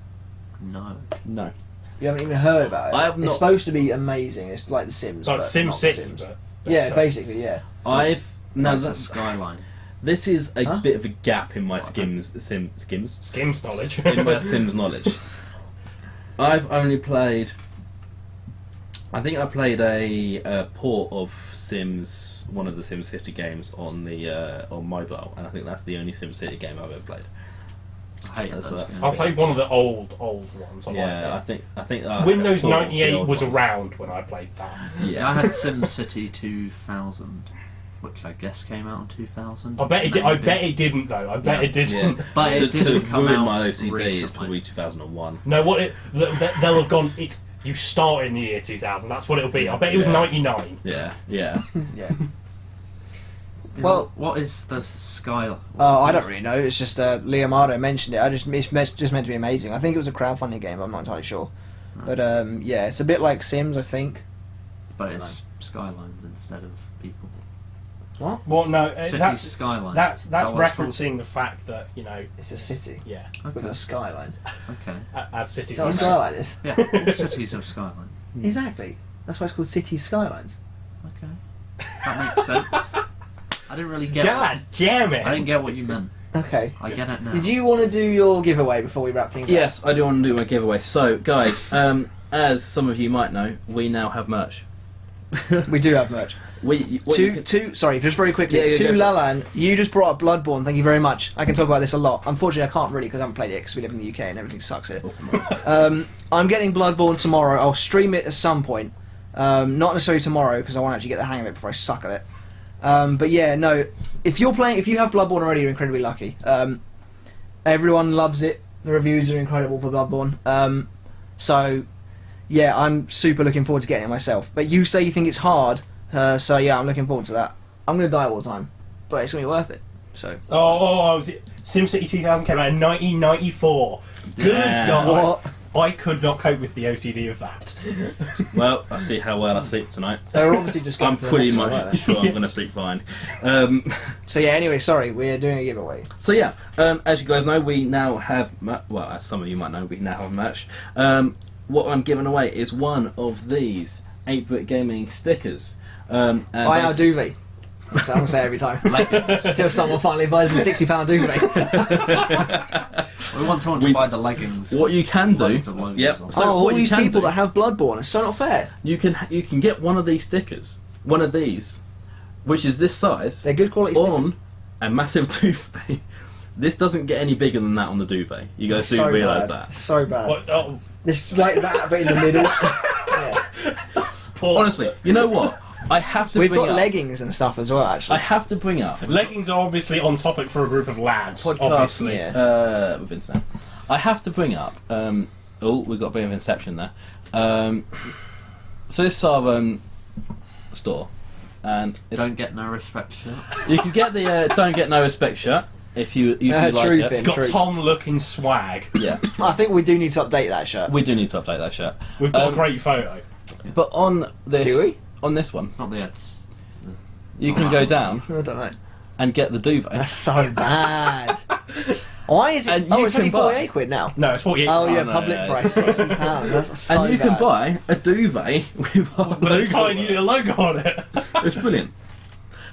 No. No. You haven't even heard about it? I have It's not- supposed to be amazing. It's like The Sims. Like but Sim not The City, Sims. but Yeah, so- basically, yeah. Now That's a that, skyline. this is a Huh? bit of a gap in my What? Skims knowledge. in my Sims knowledge. I've only played. I think I played a port of Sims, one of the Sims City games on the on mobile, and I think that's the only Sims City game I've ever played. I hate That's- those that's- games. I played one of the old ones. I Yeah, like I think that. Windows port of the 98 old was ones. around when I played that. Yeah, I had Sim City 2000, which I guess came out in 2000. I bet it did. I maybe. bet it didn't though. I bet Yeah. it didn't. Yeah. But to, it didn't to come ruin out my OCD, it's recently. probably 2001. No, they'll have gone. It's you start in the year 2000. That's what it'll be. I bet it was Yeah. 99. Yeah, yeah. Yeah. Well, what is the sky? Oh, I don't really know. It's just Leonardo mentioned it. It's just meant to be amazing. I think it was a crowdfunding game. I'm not entirely sure. But yeah, it's a bit like Sims, I think. But it's skylines instead of people. What? Well, no, Cities that's skyline. that's Is that what it's called? referencing the fact that It's a city yeah, with a skyline. Okay. as cities. Is that what a are. skyline is? Yeah, all cities have skylines. Exactly. That's why it's called cities skylines. Okay. That makes sense. I didn't really get God damn it! I didn't get what you meant. Okay. I get it now. Did you want to do your giveaway before we wrap things up? Yes, I do want to do my giveaway. So, guys, as some of you might know, we now have merch. We do have merch. Sorry, just very quickly. Yeah, to go for it. Lalan, you just brought up Bloodborne. Thank you very much. I can talk about this a lot. Unfortunately, I can't really because I haven't played it because we live in the UK and everything sucks here. I'm getting Bloodborne tomorrow. I'll stream it at some point. Not necessarily tomorrow because I want to actually get the hang of it before I suck at it. But yeah, no. If you have Bloodborne already, you're incredibly lucky. Everyone loves it. The reviews are incredible for Bloodborne. So yeah, I'm super looking forward to getting it myself. But you say you think it's hard. So yeah, I'm looking forward to that. I'm going to die all the time, but it's going to be worth it. So. was it SimCity 2000 came out in 1994. Good Yeah. God! What? I could not cope with the OCD of that. Well, I see how well I sleep tonight. They're obviously just going I'm for the pretty next one, much aren't they? sure I'm going to sleep fine. So yeah, anyway, sorry, we're doing a giveaway. So yeah, as you guys know, we now have well, as some of you might know, we now have merch. What I'm giving away is one of these 8-Brit Gaming stickers. And Buy our duvet. That's what I'm going to say every time. Leggings. Until someone finally buys the £60 duvet. We want someone to buy the leggings. What you can do, Loads of logos yep. on. So all what you these can people do, that have Bloodborne, it's so not fair. you can get one of these stickers, one of these, which is this size, They're good quality on stickers. a massive duvet. This doesn't get any bigger than that on the duvet. You guys do So realise bad. that. So bad. What, oh, This is like that, but in the middle. Yeah. poor. Honestly, you know what? I have to We've bring got up. leggings and stuff as well, I actually. have to bring up. Leggings are obviously on topic for a group of lads. Podcast, Obviously, Yeah. with Vincent. I have to bring up. We've got a bit of inception there. So this is our store, and Don't get no respect shirt. you can get the "Don't Get No Respect" shirt if you like true it. thing. it's got True. Tom looking swag. Yeah, I think we do need to update that shirt. we do need to update that shirt. We've got Um, a great photo. But on this, Do we? on this one, It's not the heads. you can go down I don't know. and get the duvet. That's so bad. Why is it? And Oh, you it's only can buy- 48 quid now. No, it's 48. Oh yeah, no, public yeah, price, £60. That's so And you bad. can buy a duvet with our with a logo tiny on it. little logo on it. It's brilliant.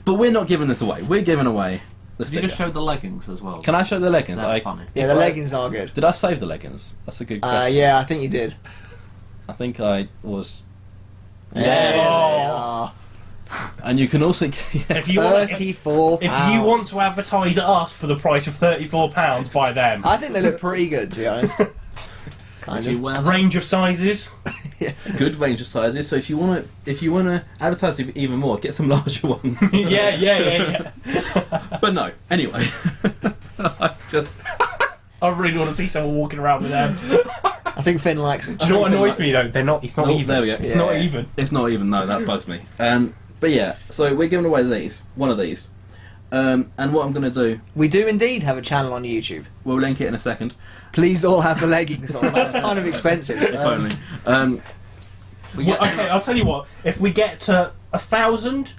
But we're not giving this away. We're giving away the You sticker. can show the leggings as well. Can I show the leggings? They're funny. Yeah, if the I- leggings are good. Did I save the leggings? That's a good question. Yeah, I think you did. I think I was. Yeah, Yeah. they are. And you can also get. If you want, £34. if you want to advertise us for the price of £34, buy them. I think they look pretty good, to be honest. Would Kind you of. wear them? Range of sizes. Good range of sizes. So if you want to advertise it even more, get some larger ones. yeah. But no. Anyway, I just. I really want to see someone walking around with them. I think Finn likes them. Do you know what annoys me though? They're not. It's not Oh, even. there we go. It's Yeah. not even. It's not even. No, that bugs me. But yeah. So we're giving away one of these. And what I'm going to do, We do indeed have a channel on YouTube. we'll link it in a second. Please all have the leggings on. That's kind of expensive. If only. We Well, get- okay, I'll tell you what. If we get to 1,000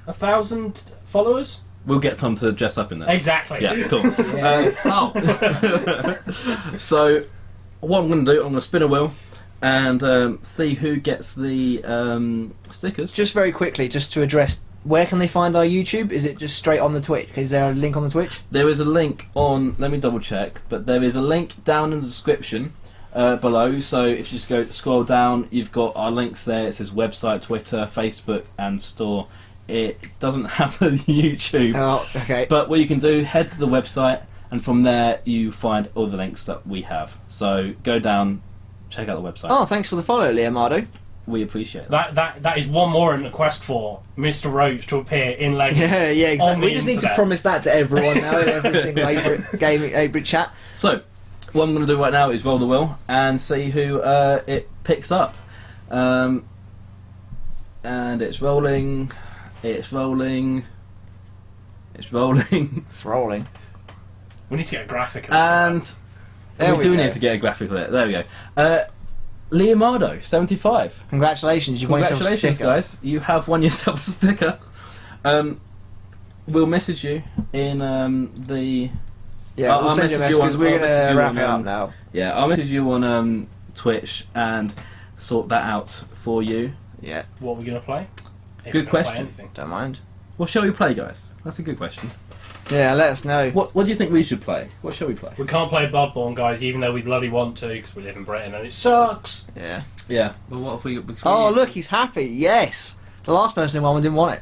followers, We'll get Tom to dress up in there. exactly. Yeah, cool. Yeah. So, what I'm going to do, I'm going to spin a wheel and see who gets the stickers. Just very quickly, just to address, where can they find our YouTube? Is it just straight on the Twitch? Is there a link on the Twitch? There is a link on, let me double check, but there is a link down in the description below. So if you just go scroll down, you've got our links there. It says website, Twitter, Facebook, and store. It doesn't have a YouTube. Oh, okay. But what you can do, head to the website, and from there you find all the links that we have. So go down, check out the website. Oh, thanks for the follow, Leonardo. We appreciate that. That is one more in the quest for Mr. Roach to appear in leggings. Yeah, yeah, On exactly. the We just need to internet. promise that to everyone now in every single 8-Brit chat. So, what I'm going to do right now is roll the wheel and see who it picks up. And it's rolling. It's rolling. It's rolling. It's rolling. We need to get a graphic of this. And There we we do go. need to get a graphic of it. There we go. Leonardo, 75. Congratulations, you've won yourself a Congratulations, sticker. guys. You have won yourself a sticker. What we'll message you in the. Yeah, I'll we'll send you a message message you because on- we're I'll going message to you wrap on, it up now. Yeah, I'll message you on Twitch and sort that out for you. Yeah, What are we going to play? If Good we're gonna play question. anything. don't mind. What shall we play, guys? That's a good question. Yeah, let us know. What do you think we should play? What shall we play? We can't play Bloodborne, guys, even though we bloody want to, because we live in Britain and it sucks. Yeah. Yeah. But what if we? Because Oh, look, he's happy. Yes. The last person in one didn't want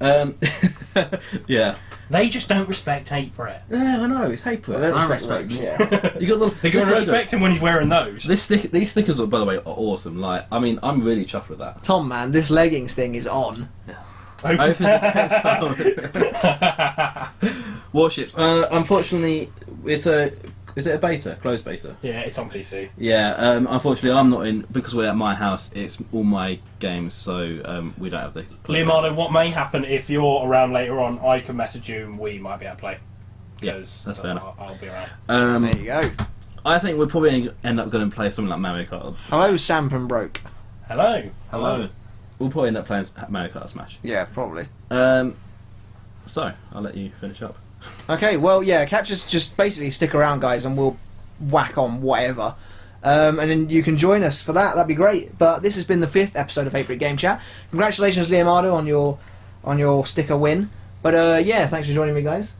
it. Yeah. They just don't respect 8-Brit. Yeah, I know. It's April. I don't I respect respect Rich. You got the. They're going to this logo. respect him when he's wearing those. These stickers, are, by the way, are awesome. Like, I mean, I'm really chuffed with that. Tom, man, this leggings thing is on. Opens the test. Warships. Unfortunately, is it a beta? Closed beta? Yeah, it's on PC. Yeah. Unfortunately, I'm not in because we're at my house. It's all my games, so we don't have the. Leonardo, what may happen if you're around later on, I can message you and we might be able to play. Yeah, 'Cause that's fair enough. I'll be around. There you go. I think we're probably end up going to play something like Mario Kart. Hello, Sampen Broke. Hello. Hello. We'll probably end up playing Mario Kart Smash. Yeah, probably. So I'll let you finish up. Okay, well, yeah, catch us. Just basically stick around, guys, and we'll whack on whatever. And then you can join us for that. That'd be great. But this has been the 5th episode of 8-Brit Game Chat. Congratulations, Leonardo, on your sticker win. But yeah, thanks for joining me, guys.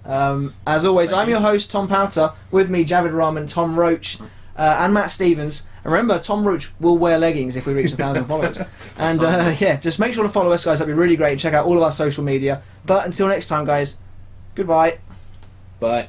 As always, Thank I'm you. your host, Tom Powter. With me, Javid Rahman, Tom Roach, and Matt Stevens. And remember, Tom Roach will wear leggings if we reach 1,000 followers. And yeah, just make sure to follow us, guys. That'd be really great. Check out all of our social media. But until next time, guys, goodbye. Bye.